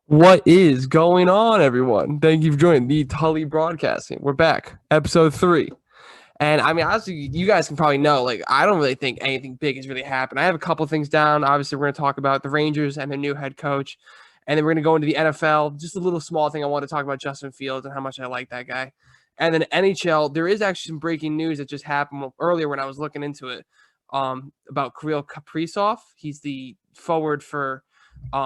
What is going on, everyone? Thank you for joining the Tully Broadcasting. We're back, episode 3. And I mean, honestly, you guys can probably know, like, I don't really think anything big has really happened. I have a couple things down. Obviously, we're going to talk about the Rangers and their new head coach. And then we're going to go into the NFL. Just a little small thing I want to talk about Justin Fields and how much I like that guy. And then NHL, there is actually some breaking news that just happened earlier when I was looking into it about Kirill Kaprizov. He's the forward for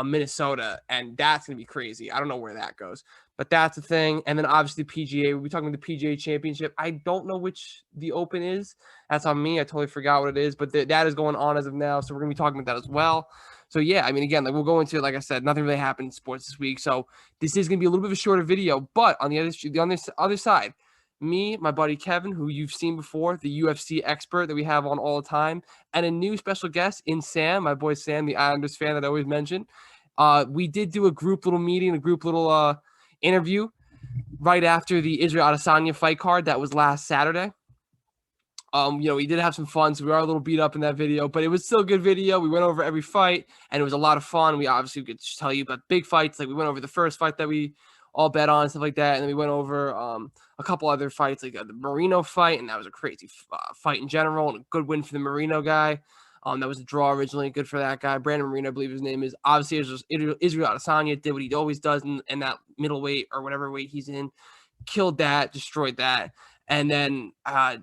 Minnesota, and that's going to be crazy. I don't know where that goes. But that's the thing. And then obviously PGA. We'll be talking about the PGA Championship. I don't know which the Open is. That's on me. I totally forgot what it is. But that is going on as of now. So we're going to be talking about that as well. So yeah, I mean, again, like we'll go into it. Like I said, nothing really happened in sports this week. So this is going to be a little bit of a shorter video. But on the other side, me, my buddy Kevin, who you've seen before, the UFC expert that we have on all the time, and a new special guest in Sam, my boy Sam, the Islanders fan that I always mention. We did do a group little meeting, a group little interview right after the Israel Adesanya fight card that was last Saturday. We did have some fun, so we are a little beat up in that video, but it was still a good video. We went over every fight, and it was a lot of fun. We obviously could tell you about big fights, like we went over the first fight that we all bet on and stuff like that, and then we went over a couple other fights, like the Marino fight, and that was a crazy fight in general, and a good win for the Marino guy. That was a draw originally, good for that guy. Brandon Marino, I believe his name is. Obviously, Israel Adesanya did what he always does in that middleweight or whatever weight he's in, killed that, destroyed that. And then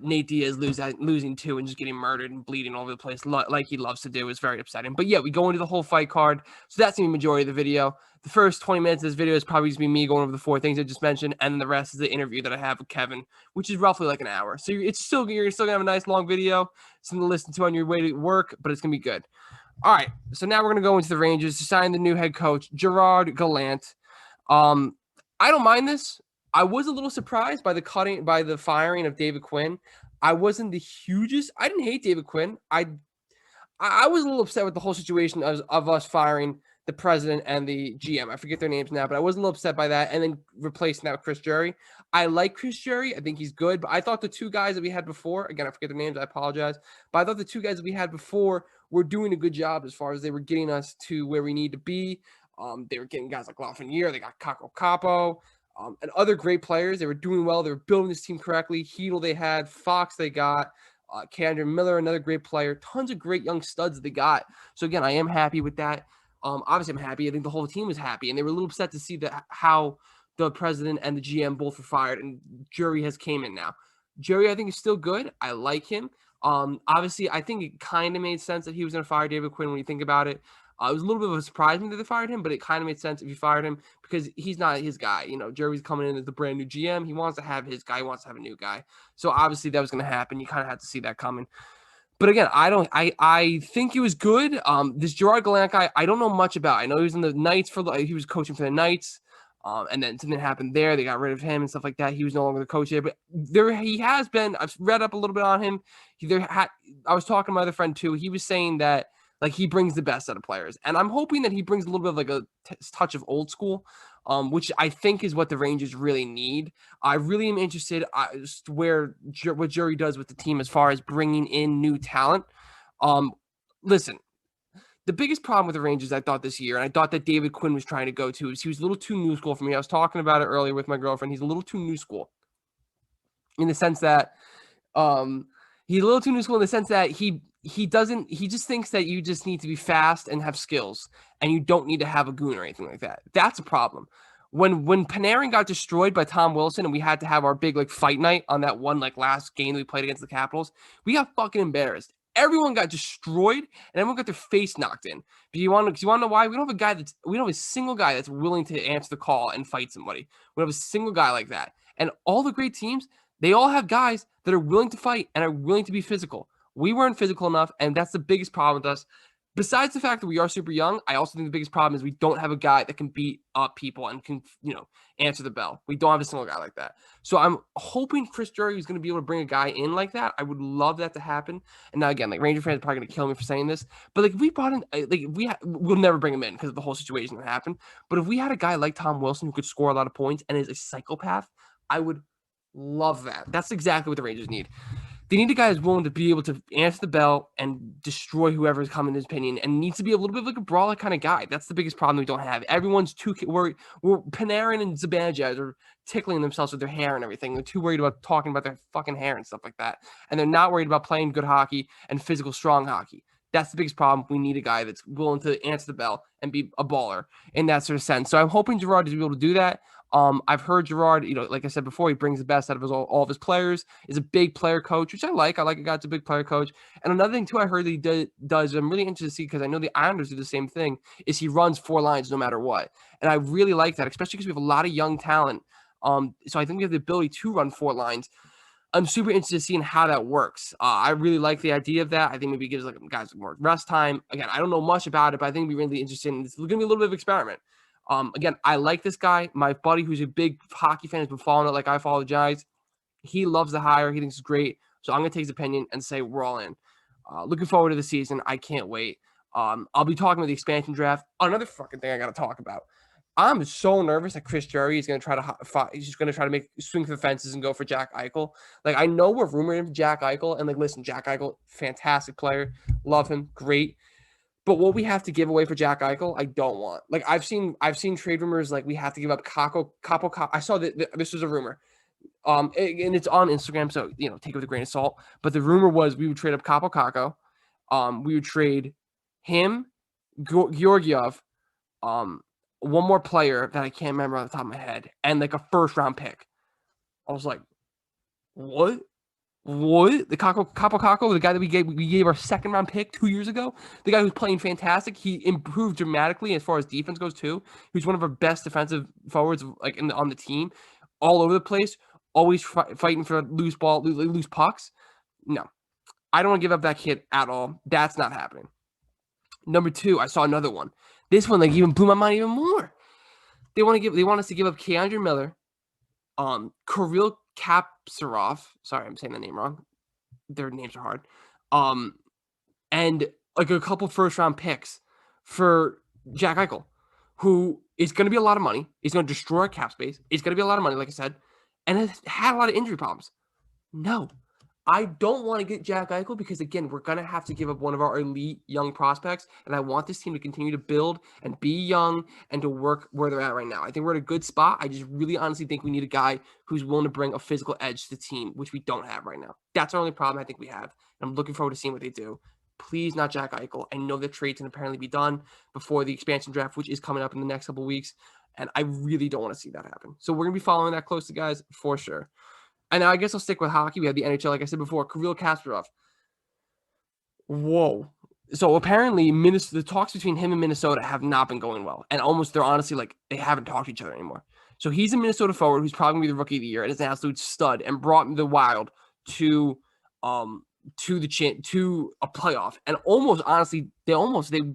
Nate Diaz losing 2 and just getting murdered and bleeding all over the place like he loves to do is very upsetting. But yeah, we go into the whole fight card. So that's the majority of the video. The first 20 minutes of this video is probably just be me going over the 4 things I just mentioned. And then the rest is the interview that I have with Kevin, which is roughly like an hour. So you're still going to have a nice long video, something to listen to on your way to work, but it's going to be good. All right, so now we're going to go into the Rangers to sign the new head coach, Gerard Gallant. I don't mind this. I was a little surprised by the firing of David Quinn. I wasn't the hugest. I didn't hate David Quinn. I was a little upset with the whole situation of us firing the president and the GM. I forget their names now, but I was a little upset by that. And then replacing that with Chris Jury. I like Chris Jury. I think he's good. But I thought the 2 guys that we had before, again, I forget their names. I apologize. But I thought the 2 guys that we had before were doing a good job as far as they were getting us to where we need to be. They were getting guys like Lafreniere. They got Kako Capo. And other great players. They were doing well. They were building this team correctly. Heedle they had. Fox they got. Kendra Miller, another great player. Tons of great young studs they got. So, again, I am happy with that. Obviously, I'm happy. I think the whole team was happy. And they were a little upset to see that how the president and the GM both were fired. And Jury has came in now. Jury, I think, is still good. I like him. Obviously, I think it kind of made sense that he was going to fire David Quinn when you think about it. It was a little bit of a surprise that they fired him, but it kind of made sense if you fired him because he's not his guy. Jerry's coming in as the brand new GM. He wants to have his guy. He wants to have a new guy. So obviously that was going to happen. You kind of had to see that coming. But again, I think he was good. This Gerard Gallant guy, I don't know much about. I know he was in the Knights he was coaching for the Knights. And then something happened there. They got rid of him and stuff like that. He was no longer the coach there, but he has been. I've read up a little bit on him. I was talking to my other friend too. He was saying that like he brings the best out of players, and I'm hoping that he brings a little bit of like a touch of old school, which I think is what the Rangers really need. I really am interested what Jury does with the team as far as bringing in new talent. Listen. The biggest problem with the Rangers, I thought this year, and I thought that David Quinn was trying to go to, is he was a little too new school for me. I was talking about it earlier with my girlfriend. He's a little too new school in the sense that he just thinks that you just need to be fast and have skills, and you don't need to have a goon or anything like that. That's a problem. When Panarin got destroyed by Tom Wilson and we had to have our big like fight night on that one like last game we played against the Capitals, we got fucking embarrassed. Everyone got destroyed and everyone got their face knocked in. But you want to know why? We don't have a single guy that's willing to answer the call and fight somebody. We don't have a single guy like that. And all the great teams, they all have guys that are willing to fight and are willing to be physical. We weren't physical enough, and that's the biggest problem with us. Besides the fact that we are super young, I also think the biggest problem is we don't have a guy that can beat up people and can, answer the bell. We don't have a single guy like that. So I'm hoping Chris Drury is going to be able to bring a guy in like that. I would love that to happen. And now again, like Ranger fans are probably going to kill me for saying this, but like if we brought in, we'll never bring him in because of the whole situation that happened. But if we had a guy like Tom Wilson who could score a lot of points and is a psychopath, I would love that. That's exactly what the Rangers need. They need a guy who's willing to be able to answer the bell and destroy whoever's coming in his opinion, and needs to be a little bit like a brawler kind of guy. That's the biggest problem we don't have. Everyone's too worried. We're Panarin and Zibanejad are tickling themselves with their hair and everything. They're too worried about talking about their fucking hair and stuff like that, and they're not worried about playing good hockey and physical, strong hockey. That's the biggest problem. We need a guy that's willing to answer the bell and be a baller in that sort of sense. So I'm hoping Gerard is able to do that. I've heard Gerard, like I said before, he brings the best out of all of his players, is a big player coach, which I like. I like a guy that's a big player coach. And another thing, too, I heard that he does, I'm really interested to see, because I know the Islanders do the same thing, is he runs 4 lines no matter what. And I really like that, especially because we have a lot of young talent. So I think we have the ability to run 4 lines. I'm super interested in seeing how that works. I really like the idea of that. I think maybe it gives guys more rest time. Again, I don't know much about it, but I think it'd be really interesting. It's going to be a little bit of an experiment. Again, I like this guy. My buddy, who's a big hockey fan, has been following it like I follow the Giants. He loves the hire. He thinks it's great. So I'm going to take his opinion and say we're all in. Looking forward to the season. I can't wait. I'll be talking about the expansion draft. Another fucking thing I got to talk about. I'm so nervous that Chris Drury is going to try to he's just going to try to swing for the fences and go for Jack Eichel. Like, I know we're rumoring Jack Eichel, and listen, Jack Eichel, fantastic player, love him, great. But what we have to give away for Jack Eichel, I don't want. Like, I've seen trade rumors like we have to give up Capo. I saw that this was a rumor. And it's on Instagram, so take it with a grain of salt. But the rumor was we would trade up Capo Caco. We would trade him, Georgiev, one more player that I can't remember on the top of my head, and like a first-round pick. I was like, what? What? The Capo Caco, the guy that we gave our second-round pick 2 years ago, the guy who's playing fantastic. He improved dramatically as far as defense goes too. He's one of our best defensive forwards, like on the team, all over the place, always fighting for loose pucks. No, I don't want to give up that kid at all. That's not happening. Number 2, I saw another one. This one even blew my mind even more. They want us to give up Keandre Miller, Kirill Kapsarov. Sorry, I'm saying the name wrong. Their names are hard. And like a couple first round picks for Jack Eichel, who is going to be a lot of money. He's going to destroy our cap space. It's going to be a lot of money, like I said, and has had a lot of injury problems. No, I don't want to get Jack Eichel because, again, we're going to have to give up one of our elite young prospects, and I want this team to continue to build and be young and to work where they're at right now. I think we're in a good spot. I just really honestly think we need a guy who's willing to bring a physical edge to the team, which we don't have right now. That's our only problem I think we have, and I'm looking forward to seeing what they do. Please not Jack Eichel. I know that trades can apparently be done before the expansion draft, which is coming up in the next couple of weeks, and I really don't want to see that happen. So we're going to be following that closely, guys, for sure. And I guess I'll stick with hockey. We have the NHL, like I said before, Kirill Kapsarov. Whoa. So apparently the talks between him and Minnesota have not been going well. And they're honestly like they haven't talked to each other anymore. So he's a Minnesota forward who's probably going to be the rookie of the year and is an absolute stud and brought the Wild to a playoff. And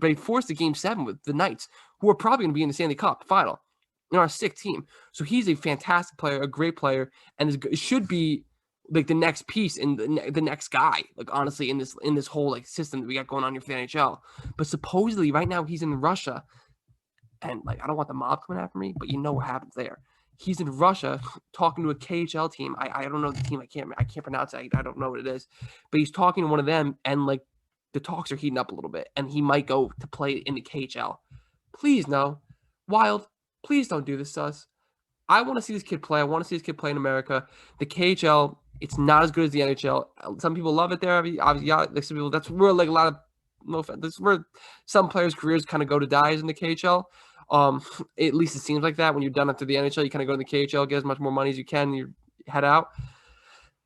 they forced the Game 7 with the Knights, who are probably going to be in the Stanley Cup final. Our sick team. So he's a fantastic player, a great player, and should be like the next piece and the next guy, like honestly, in this whole like system that we got going on here for the NHL. But supposedly right now he's in Russia, and like I don't want the mob coming after me, but you know what happens there. He's in Russia talking to a KHL team. I don't know the team. I can't pronounce it. I don't know what it is, but he's talking to one of them, and like the talks are heating up a little bit, and he might go to play in the KHL. Please no, Wild. Please don't do this to us. I want to see this kid play. I want to see this kid play in America. The KHL, it's not as good as the NHL. Some people love it there. Obviously, some people, that's where like a lot of that's where some players' careers kind of go to die is in the KHL. At least it seems like that. When you're done after the NHL, you kind of go to the KHL, get as much more money as you can, and you head out.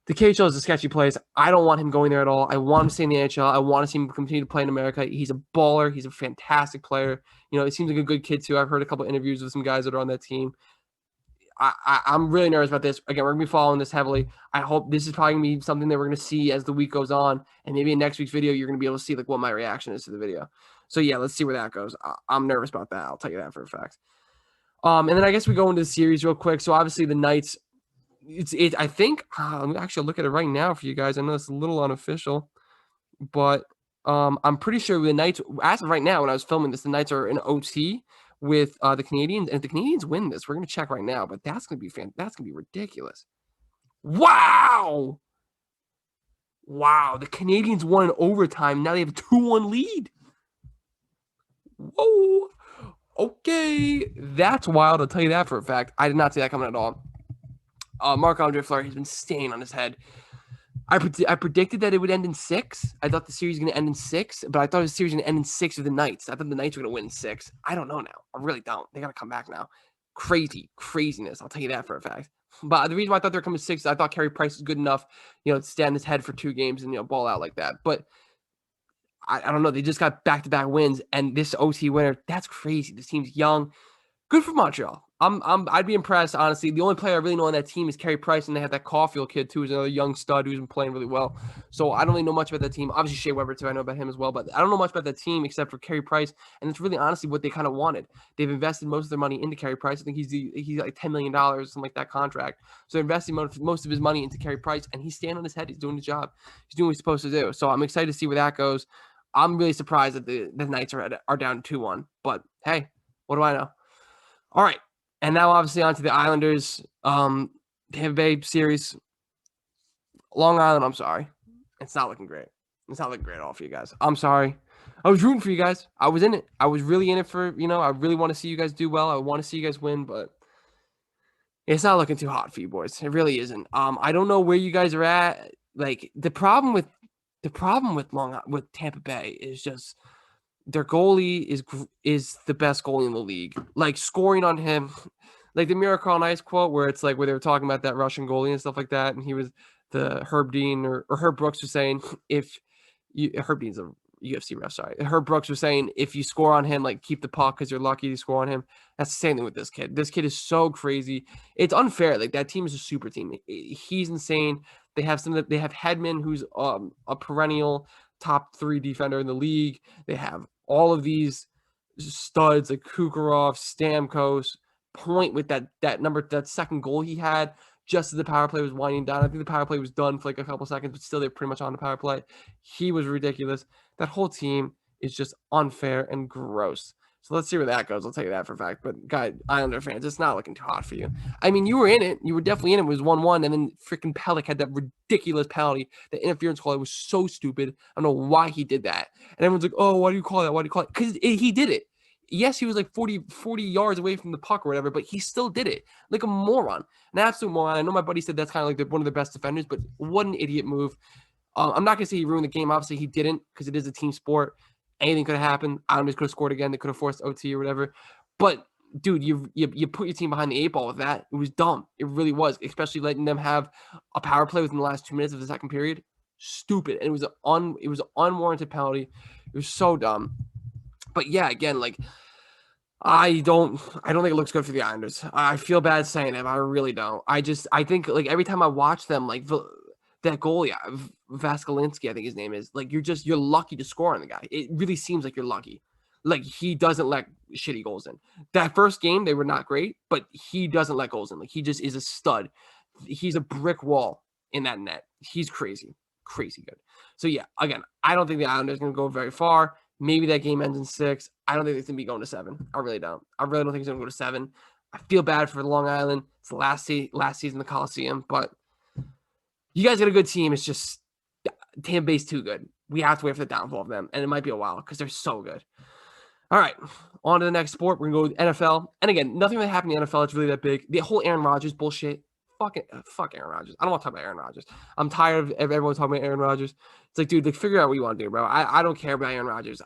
The KHL is a sketchy place. I don't want him going there at all. I want him to stay in the NHL. I want to see him continue to play in America. He's a baller. He's a fantastic player. It seems like a good kid too. I've heard a couple of interviews with some guys that are on that team. I'm really nervous about this. Again, we're going to be following this heavily. I hope this is probably going to be something that we're going to see as the week goes on. And maybe in next week's video, you're going to be able to see like what my reaction is to the video. So yeah, let's see where that goes. I'm nervous about that. I'll tell you that for a fact. And then I guess we go into the series real quick. So obviously the Knights, I think let me actually look at it right now for you guys. I know it's a little unofficial, but I'm pretty sure the Knights, as of right now, when I was filming this, the Knights are in OT with the Canadiens. And if the Canadiens win this, we're going to check right now, but that's going to be ridiculous. Wow. Wow, the Canadians won in overtime. Now they have a 2-1 lead. Whoa. Okay, that's wild. I'll tell you that for a fact. I did not see that coming at all. Marc-Andre Fleury has been staying on his head. I predicted that it would end in 6. I thought the series was going to end in 6, but I thought the series was going to end in 6 with the Knights. I thought the Knights were going to win in 6. I don't know now. I really don't. They got to come back now. Craziness. I'll tell you that for a fact. But the reason why I thought they were coming 6 is I thought Carey Price was good enough, to stand on his head for 2 games and, ball out like that. But I don't know. They just got back-to-back wins, and this OT winner, that's crazy. This team's young. Good for Montreal. I'd be impressed, honestly. The only player I really know on that team is Carey Price, and they have that Caulfield kid too, who's another young stud who's been playing really well. So I don't really know much about that team. Obviously Shea Weber too, I know about him as well, but I don't know much about that team except for Carey Price, and it's really honestly what they kind of wanted. They've invested most of their money into Carey Price. I think he's like $10 million, something like that contract. So they're investing most of his money into Carey Price, and he's standing on his head. He's doing the job. He's doing what he's supposed to do. So I'm excited to see where that goes. I'm really surprised that the Knights are down 2-1, but hey, what do I know? All right. And now, obviously, on to the Islanders. Tampa Bay series. Long Island, I'm sorry. It's not looking great. It's not looking great at all for you guys. I'm sorry. I was rooting for you guys. I was in it. I was really in it for, I really want to see you guys do well. I want to see you guys win, but it's not looking too hot for you boys. It really isn't. I don't know where you guys are at. Like, the problem with Tampa Bay is just their goalie is the best goalie in the league. Like, scoring on him, like the Miracle on Ice quote where it's like where they were talking about that Russian goalie and stuff like that, and he was the Herb Dean or Herb Brooks was saying Herb Dean's a UFC ref, sorry. Herb Brooks was saying if you score on him, like keep the puck because you're lucky to score on him. That's the same thing with this kid. This kid is so crazy. It's unfair. Like that team is a super team. He's insane. They have Hedman, who's a perennial top 3 defender in the league. They have all of these studs like Kucherov, Stamkos, Point with that second goal he had just as the power play was winding down. I think the power play was done for like a couple seconds, but still they're pretty much on the power play. He was ridiculous. That whole team is just unfair and gross. So let's see where that goes. I'll tell you that for a fact. But guys, Islander fans, it's not looking too hot for you. I mean, you were in it. You were definitely in it. It was 1-1, and then freaking Pellick had that ridiculous penalty. The interference call, it was so stupid. I don't know why he did that. And everyone's like, oh, why do you call that? Why do you call it? Because he did it. Yes, he was like 40 yards away from the puck or whatever, but he still did it like a moron, an absolute moron. I know my buddy said that's kind of like one of the best defenders, but what an idiot move. I'm not going to say he ruined the game. Obviously, he didn't because it is a team sport. Anything could have happened. Islanders could have scored again. They could have forced OT or whatever. But, dude, you put your team behind the 8 ball with that. It was dumb. It really was, especially letting them have a power play within the last 2 minutes of the second period. Stupid. And it was an unwarranted penalty. It was so dumb. But, yeah, again, like – I don't think it looks good for the Islanders. I feel bad saying it, but I really don't. I think like every time I watch them, like that goalie, Vaskalinsky, I think his name is, like you're lucky to score on the guy. It really seems like you're lucky. Like he doesn't let shitty goals in. That first game, they were not great, but he doesn't let goals in. Like he just is a stud. He's a brick wall in that net. He's crazy good. So yeah, again, I don't think the Islanders are going to go very far. Maybe that game ends in 6. I don't think it's going to be going to 7. I really don't. I really don't think it's going to go to 7. I feel bad for Long Island. It's the last season in the Coliseum, but you guys got a good team. It's just Tampa Bay's too good. We have to wait for the downfall of them, and it might be a while because they're so good. All right, on to the next sport. We're going to go with NFL. And again, nothing really happened in the NFL. It's really that big. The whole Aaron Rodgers bullshit. Fuck Aaron Rodgers. I don't want to talk about Aaron Rodgers. I'm tired of everyone talking about Aaron Rodgers. It's like, dude, like figure out what you want to do, bro. I don't care about Aaron Rodgers.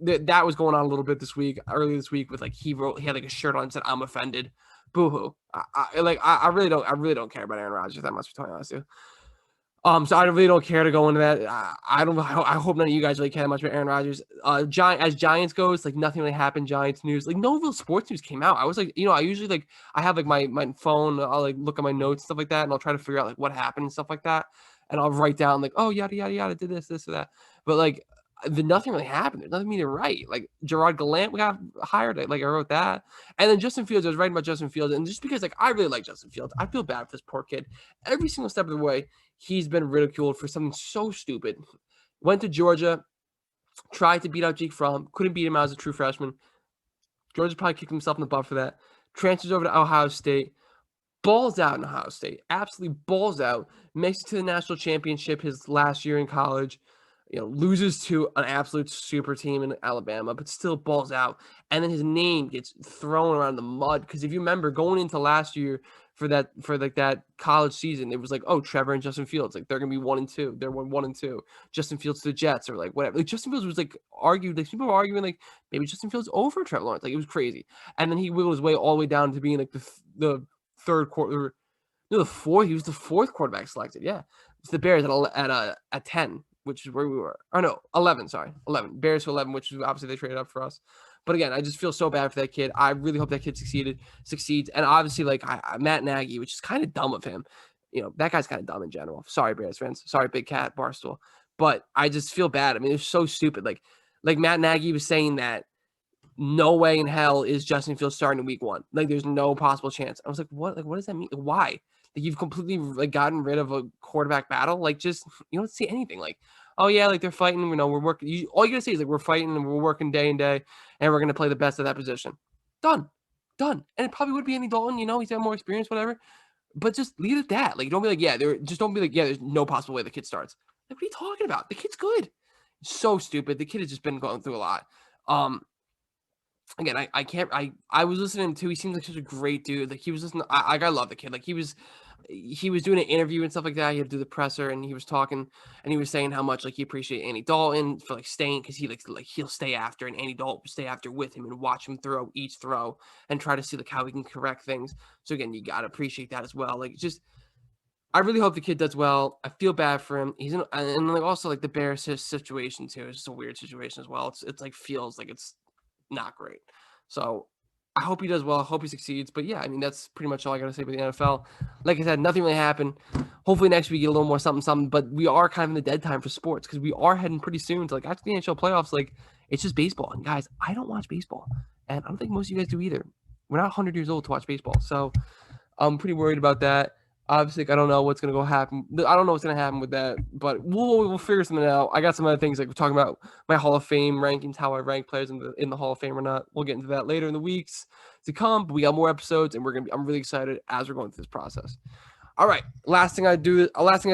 That was going on a little bit earlier this week with like he had like a shirt on and said I'm offended. Boo-hoo. I really don't care about Aaron Rodgers that much, to be honest with you. So I really don't care to go into that. I hope none of you guys really care much about Aaron Rodgers. As Giants goes, like nothing really happened. Giants news, like no real sports news came out. I was like, I usually like I have like my phone. I'll like look at my notes, stuff like that, and I'll try to figure out like what happened and stuff like that. And I'll write down like, oh yada yada yada, did this or that. But like, nothing really happened. There's nothing to write. Like Gerard Gallant, we got hired. Like I wrote that, and then Justin Fields. I was writing about Justin Fields, and just because like I really like Justin Fields, I feel bad for this poor kid. Every single step of the way, he's been ridiculed for something so stupid. Went to Georgia, tried to beat out Jake Fromm, couldn't beat him out as a true freshman. Georgia probably kicked himself in the butt for that. Transfers over to Ohio State. balls out in Ohio State, absolutely balls out, makes it to the national championship his last year in college, loses to an absolute super team in Alabama, but still balls out. And then his name gets thrown around the mud. Because if you remember going into last year for that college season, it was like, oh, Trevor and Justin Fields, like they're gonna be 1-2. They're 1-2. Justin Fields to the Jets or like whatever. Like Justin Fields was like argued, like people were arguing like maybe Justin Fields over Trevor Lawrence. Like it was crazy. And then he wiggled his way all the way down to being like the third quarter. No, the fourth. He was the fourth quarterback selected. Yeah, it's the Bears at 10, which is where we were. Oh no, 11. Sorry, 11. Bears to 11, which is obviously they traded up for us. But again, I just feel so bad for that kid. I really hope that kid succeeds. And obviously, like Matt Nagy, which is kind of dumb of him. That guy's kind of dumb in general. Sorry, Bears fans. Sorry, Big Cat Barstool. But I just feel bad. I mean, it's so stupid. Like Matt Nagy was saying that no way in hell is Justin Fields starting in week 1. Like, there's no possible chance. I was like, what? Like, what does that mean? Like, why? Like, you've completely like gotten rid of a quarterback battle. Like, just you don't see anything. Like, oh yeah, like they're fighting. We're working. All you gotta say is like we're fighting and we're working day and day, and we're gonna play the best of that position. Done. And it probably would be Andy Dalton. He's got more experience, whatever. But just leave it at that. Like, don't be like, yeah, don't be like, yeah, there's no possible way the kid starts. Like, what are you talking about? The kid's good. So stupid. The kid has just been going through a lot. Again, I was listening to, he seems like such a great dude. Like he was listening, I love the kid. Like he was doing an interview and stuff like that. He had to do the presser and he was talking and he was saying how much like he appreciated Andy Dalton for like staying, because he like he'll stay after and Andy Dalton will stay after with him and watch him throw each throw and try to see like how he can correct things. So again, you gotta appreciate that as well. Like just I really hope the kid does well. I feel bad for him. He's in, and like also like the Bears situation too. It's just a weird situation as well. It's like feels like it's not great. So I hope he does well. I hope he succeeds. But yeah, I mean, that's pretty much all I got to say about the NFL. Like I said, nothing really happened. Hopefully next week get a little more something. But we are kind of in the dead time for sports because we are heading pretty soon to like after the NHL playoffs. Like it's just baseball. And guys, I don't watch baseball, and I don't think most of you guys do either. We're not 100 years old to watch baseball, so I'm pretty worried about that. Obviously, I don't know what's gonna go happen. I don't know what's gonna happen with that, but we'll figure something out. I got some other things like we're talking about my Hall of Fame rankings, how I rank players in the Hall of Fame or not. We'll get into that later in the weeks to come. But we got more episodes, and I'm really excited as we're going through this process. All right, last thing I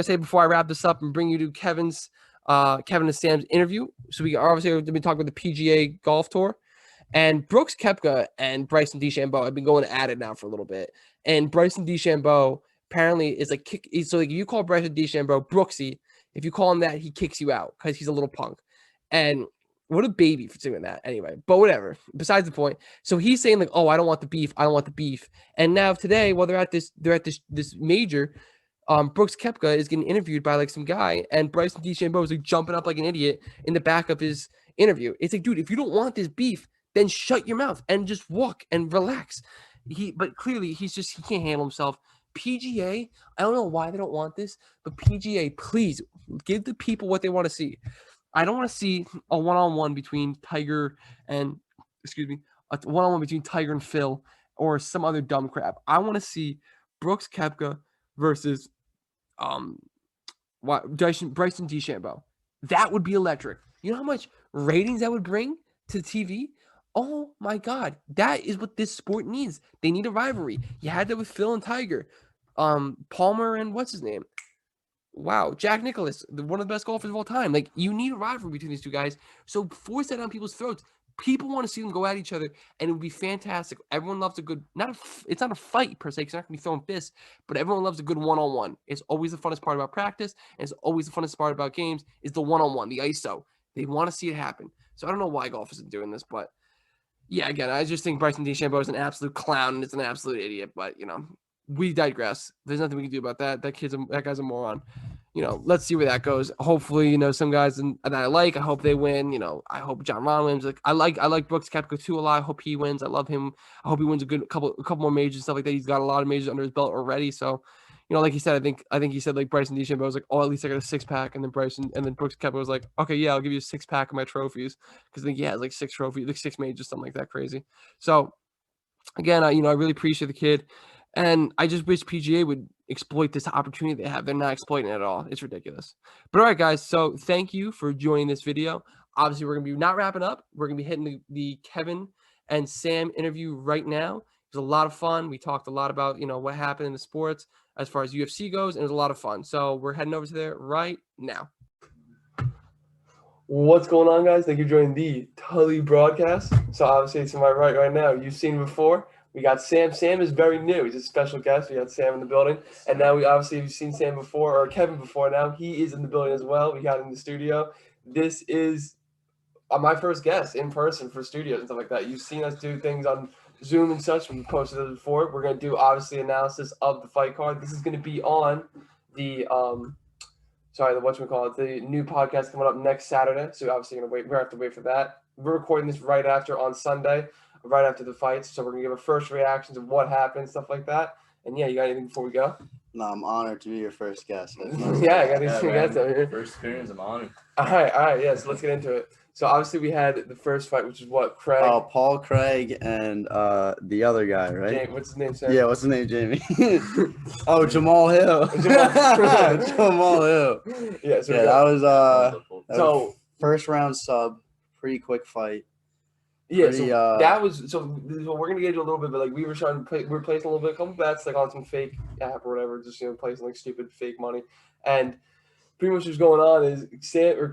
say before I wrap this up and bring you to Kevin and Sam's interview. So we obviously have been talking about the PGA Golf Tour. And Brooks Koepka and Bryson DeChambeau have been going at it now for a little bit. And Bryson DeChambeau apparently is like so like if you call Bryson DeChambeau Brooksy, if you call him that, he kicks you out because he's a little punk. And what a baby for doing that anyway. But whatever. Besides the point. So he's saying like, oh, I don't want the beef. I don't want the beef. And now today, while they're at this major, Brooks Koepka is getting interviewed by like some guy, and Bryson DeChambeau is like jumping up like an idiot in the back of his interview. It's like, dude, if you don't want this beef, then shut your mouth and just walk and relax. But clearly he can't handle himself. PGA, I don't know why they don't want this, but PGA, please give the people what they want to see. I don't want to see a one-on-one between Tiger and Phil or some other dumb crap. I want to see Brooks Koepka versus Bryson DeChambeau. That would be electric. You know how much ratings that would bring to TV? Oh my God, that is what this sport needs. They need a rivalry. You had that with Phil and Tiger, Palmer and what's his name? Wow, Jack Nicklaus, one of the best golfers of all time. Like you need a rivalry between these two guys. So force that on people's throats. People want to see them go at each other, and it would be fantastic. Everyone loves a good it's not a fight per se, because you're not gonna be throwing fists, but everyone loves a good one-on-one. It's always the funnest part about practice, and it's always the funnest part about games is the one-on-one, the ISO. They want to see it happen. So I don't know why golf isn't doing this, but yeah, again, I just think Bryson DeChambeau is an absolute clown and it's an absolute idiot. But we digress. There's nothing we can do about that. That guy's a moron. Let's see where that goes. Hopefully, some guys that I like. I hope they win. I hope John Rahm wins. Like I like Brooks Koepka too a lot. I hope he wins. I love him. I hope he wins a couple more majors and stuff like that. He's got a lot of majors under his belt already. So, like he said, I think he said like Bryson DeChambeau was like, oh, at least I got a 6-pack, and then Brooks Koepka was like, okay, yeah, I'll give you a 6-pack of my trophies, because I think he has like 6 trophies, like 6 majors, something like that, crazy. So again, I really appreciate the kid, and I just wish PGA would exploit this opportunity they have. They're not exploiting it at all. It's ridiculous. But all right, guys. So thank you for joining this video. Obviously, we're gonna be not wrapping up. We're gonna be hitting the Kevin and Sam interview right now. was a lot of fun. We talked a lot about, what happened in the sports as far as UFC goes, and it was a lot of fun. So we're heading over to there right now. What's going on, guys? Thank you for joining the Tully broadcast. So obviously to my right now, you've seen him before. We got Sam. Sam is very new. He's a special guest. We got Sam in the building. And now you've seen Sam before, or Kevin before now. He is in the building as well. We got him in the studio. This is my first guest in person for studios and stuff like that. You've seen us do things on Zoom and such. We posted it before. We're going to do, obviously, analysis of the fight card. This is going to be on the the new podcast coming up next Saturday. So we're obviously we're gonna have to wait for that. We're recording this right after on Sunday, right after the fights. So we're gonna give a first reactions of what happened, stuff like that. And yeah, you got anything before we go? No, I'm honored to be your first guest. Yeah, I got these two guests over here. First experience, I'm honored. All right, yeah. So let's get into it. So obviously we had the first fight, which is what, Craig? Oh, Paul Craig and the other guy, right? Jamie, what's his name, sir? Yeah, what's his name, Jamie? Oh, Jamal Hill. Jamal Hill. Yeah, so that was first round sub, pretty quick fight. Yeah, we're gonna get into a little bit, but like we were trying to play, we were placing a little bit, a couple bets like on some fake app or whatever, just placing like stupid fake money, and pretty much what's going on is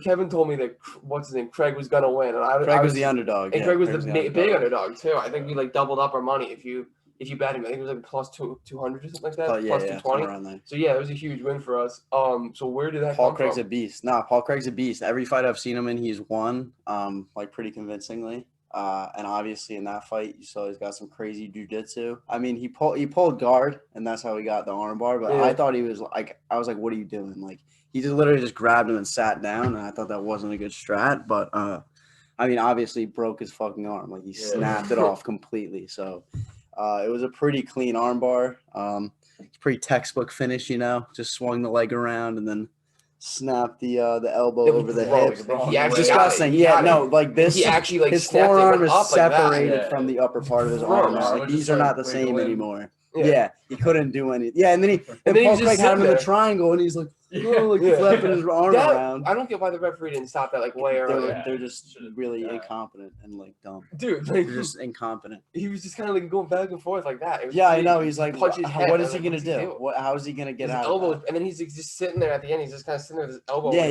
Kevin told me that what's his name, Craig was gonna win, and Craig was the underdog, and Craig was the big underdog too. I think we like doubled up our money if you bet him. I think it was like plus 200 or something like that, plus 220. So yeah, it was a huge win for us. So where did that Paul come Craig's from? a beast. Paul Craig's a beast. Every fight I've seen him in, he's won, like pretty convincingly. And obviously in that fight, you saw he's got some crazy jiu-jitsu. I mean, he pulled guard, and that's how he got the armbar. But I thought he was like, I was like, what are you doing? Like, he just literally just grabbed him and sat down, and I thought that wasn't a good strat. But I mean, obviously he broke his fucking arm. Like, he snapped it off completely. So it was a pretty clean armbar. Pretty textbook finish, just swung the leg around and then snapped the elbow over the hip. Disgusting. He actually his forearm is separated from the upper part of his arm. Like, these are not the same anymore. Yeah, he couldn't do anything. Yeah, and then Paul Craig had him in the triangle, and he's like, flapping his arm around. I don't get why the referee didn't stop that like way earlier. They're just really incompetent and like dumb. Dude, like, they're just incompetent. He was just kind of like going back and forth like that. I know. He's like, what is he gonna do? How is he gonna get out? Elbow, and then he's like, just sitting there at the end. He's just kind of sitting there with his elbow. Yeah,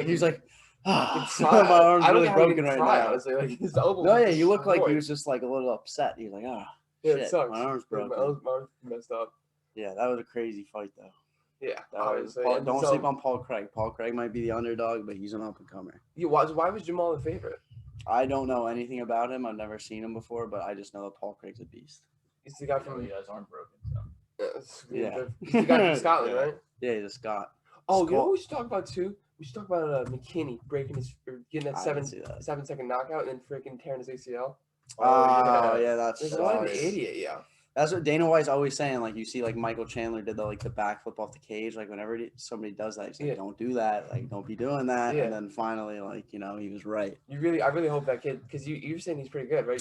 he's like, my arm's really broken right now. Like his elbow. No, yeah, you look like he was just like a little upset. He's like, shit, it sucks. My arm's broken. My arm's messed up. Yeah, that was a crazy fight though. Yeah, obviously. Don't sleep on Paul Craig. Paul Craig might be the underdog, but he's an up-and-comer. Why was Jamal the favorite? I don't know anything about him. I've never seen him before, but I just know that Paul Craig's a beast. He's the guy from... He has arm broken, so. Yeah. He's the guy from Scotland, right? Yeah, he's a Scot. Oh, you know what we should talk about, too? We should talk about McKinney getting that 7-second knockout and then freaking tearing his ACL. Yeah, that's what an idiot, yeah. That's what Dana White's always saying. Like, you see, like, Michael Chandler did the backflip off the cage. Like, whenever somebody does that, he's like, don't do that. Like, don't be doing that. Yeah. And then finally, like, he was right. I really hope that kid, because you're saying he's pretty good, right?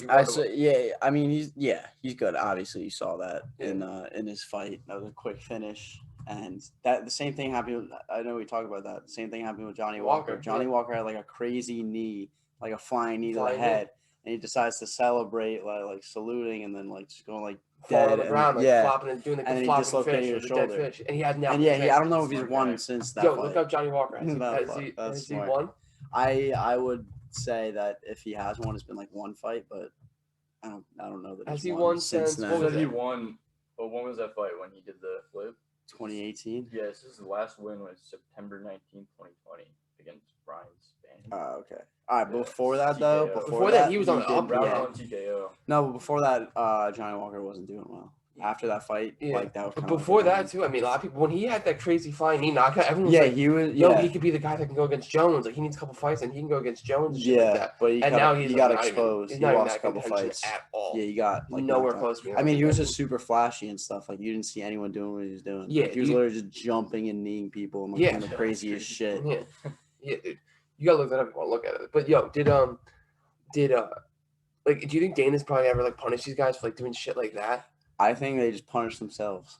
I mean, he's good. Obviously, you saw that in his fight. That was a quick finish. And the same thing happened. I know we talked about that. The same thing happened with Johnny Walker. Johnny Walker had like a crazy knee, like a flying knee to the head. And he decides to celebrate, like saluting, and then like just going like dead on the ground, flopping and doing the flopping fish with the dead fish. And he had now. And I don't know if he's won since that. Look up Johnny Walker. Has he won? I would say that if he has won, it's been like one fight, but I don't know that. Has he won since? Well, he won. But when was that fight when he did the flip? 2018. Yes, his last win was September 19th, 2020 against Brian Spann. Oh, okay. All right, before that though, before that he was on the up. TKO. No, but before that, Johnny Walker wasn't doing well. After that fight, like that was. But before that too, I mean, a lot of people when he had that crazy flying knee knockout, everyone was he was. He could be the guy that can go against Jones. Like he needs a couple fights and he can go against Jones. And shit like that. But now he got exposed. He lost a couple fights at all. Yeah, he got like nowhere close. I mean, he was just super flashy and stuff. Like you didn't see anyone doing what he was doing. Yeah, he was literally just jumping and kneeing people and doing the craziest shit. Yeah, dude. You gotta look that up if you want to look at it. But do you think Dana's probably ever like punished these guys for like doing shit like that? I think they just punish themselves.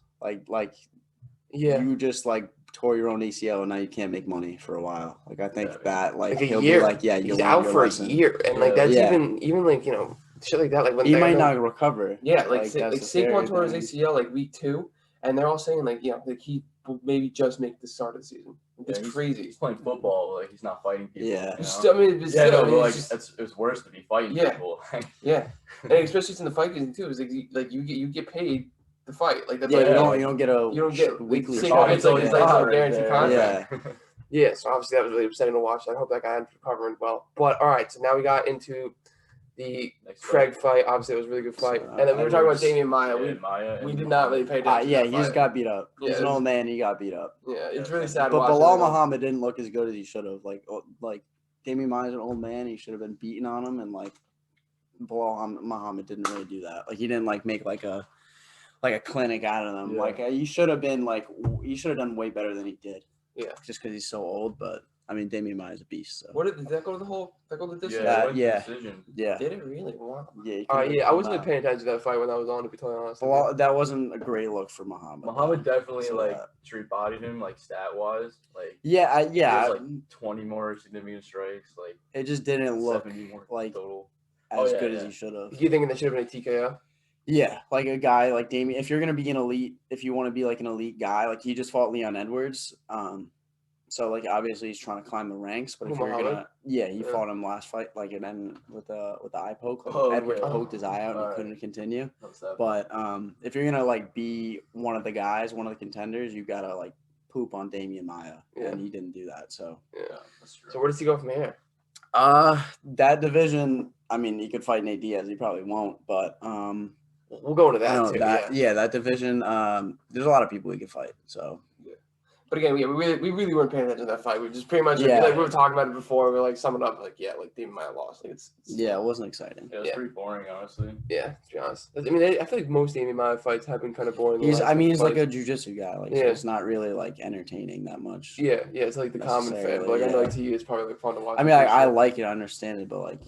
You just like tore your own ACL and now you can't make money for a while. Like I think that like he'll year. be like, he's out for a year, and like that's even like shit like that. Like when He they might know- not recover. Yeah, like that's like the scary Saquon tore his thing. ACL like week 2, and they're all saying like like he will maybe just make the start of the season. It's crazy. He's playing football, like he's not fighting people. Yeah. You know? Still, I mean, it's Yeah, still, no, I mean, but it's like just, it's worse to be fighting Yeah. people. yeah, and especially in the fight season too. Is like you get paid to fight. Like that's Yeah, like you don't get a you don't get weekly Saquon shot. gets like It's it's like not a right guaranteed there. contract. Yeah. Yeah, so obviously that was really upsetting to watch. I hope that guy ends up recovering well. But all right, so now we got into the Next Craig fight. Obviously, it was a really good fight. So, and then we were talking about Edwards- Damian Maya. Maya We and did not really pay attention. yeah, to that he just fight. got beat up. Yeah, He's an it was- old man. He got beat up. Yeah, it's Yeah, really but sad. But watching Bilal it, like, Muhammad didn't look as good as he should have. Like Damian Maya's an old man. He should have been beating on him, and like Bilal Muhammad didn't really do that. Like he didn't like make like a clinic out of them. Yeah. Like he should have been like he should have done way better than he did. Yeah. Just because he's so old, but I mean Damian Maya's a beast. So What did that go to the whole? That go to the distance? Yeah, That- it went to yeah. decision. yeah, Did it really? Wow. yeah. he Oh could've yeah, I come wasn't really back. paying attention to that fight when I was on. To be totally honest. with Bilal, that wasn't a great look for Muhammad. Muhammad definitely So like that- street bodied him like stat wise. Like Yeah, he yeah. has like 20 more significant strikes, like It just didn't look 70 more like total. as yeah, good as yeah. he should have. you thinking that should have been a TKO? Yeah, like a guy like Damian. If you're gonna be an elite, if you want to be like an elite guy, like he just fought Leon Edwards. So like obviously he's trying to climb the ranks. But if you're Muhammad? gonna, he Yeah. fought him last fight, like it ended with the eye poke. Like Oh, Edwards okay. poked his eye out and he Alright. couldn't continue. What's that? But if you're gonna like be one of the guys, one of the contenders, you gotta like poop on Damian Maya, Yeah. and he didn't do that. So Yeah. Yeah, that's true. So where does he go from here? that division, I mean, he could fight Nate Diaz. He probably won't, but We'll go into I that know too. that Yeah. that division. There's a lot of people he could fight. So But again, yeah, we really weren't paying attention to that fight. We just pretty much Yeah. like we were talking about it before. We are like summing up like like Damian Maya lost. Like it's yeah, it wasn't exciting. Yeah, it was Yeah. pretty boring, honestly. Yeah, to be honest. I mean, I feel like most Damian Maya fights have been kind of boring. He's like a jujitsu guy. Like so Yeah. it's not really like entertaining that much. yeah. It's like the common fan. Necessarily, But like I know, yeah. like to you, it's probably like fun to watch. I mean, I like it, I understand it, but like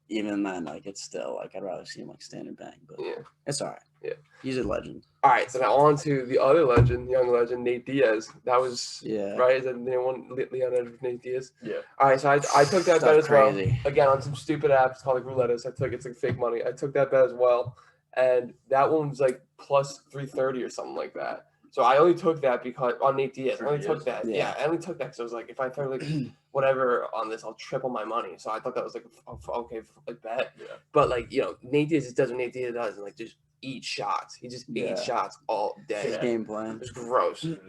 even then, like it's still like I'd rather see him like stand and bang. But Yeah. it's all right. Yeah. He's a legend. All right, so now on to the other legend, young legend, Nate Diaz. That was Yeah. right. Is that the name one? Leon Edwards, Nate Diaz. Yeah. All right, so I took that bet Stuff as well. crazy. Again, on some stupid apps called like roulette. I took it's like fake money. I took that bet as well, and that one was like plus 330 or something like that. So I only took that because on Nate Diaz. I only took that. Yeah. Yeah, I only took that because I was like, if I throw like whatever on this, I'll triple my money. So I thought that was like okay, like bet. Yeah. But like Nate Diaz just does what Nate Diaz does, and like just eat shots. He just Yeah. eats shots all day. His Yeah. game It plan. was gross. It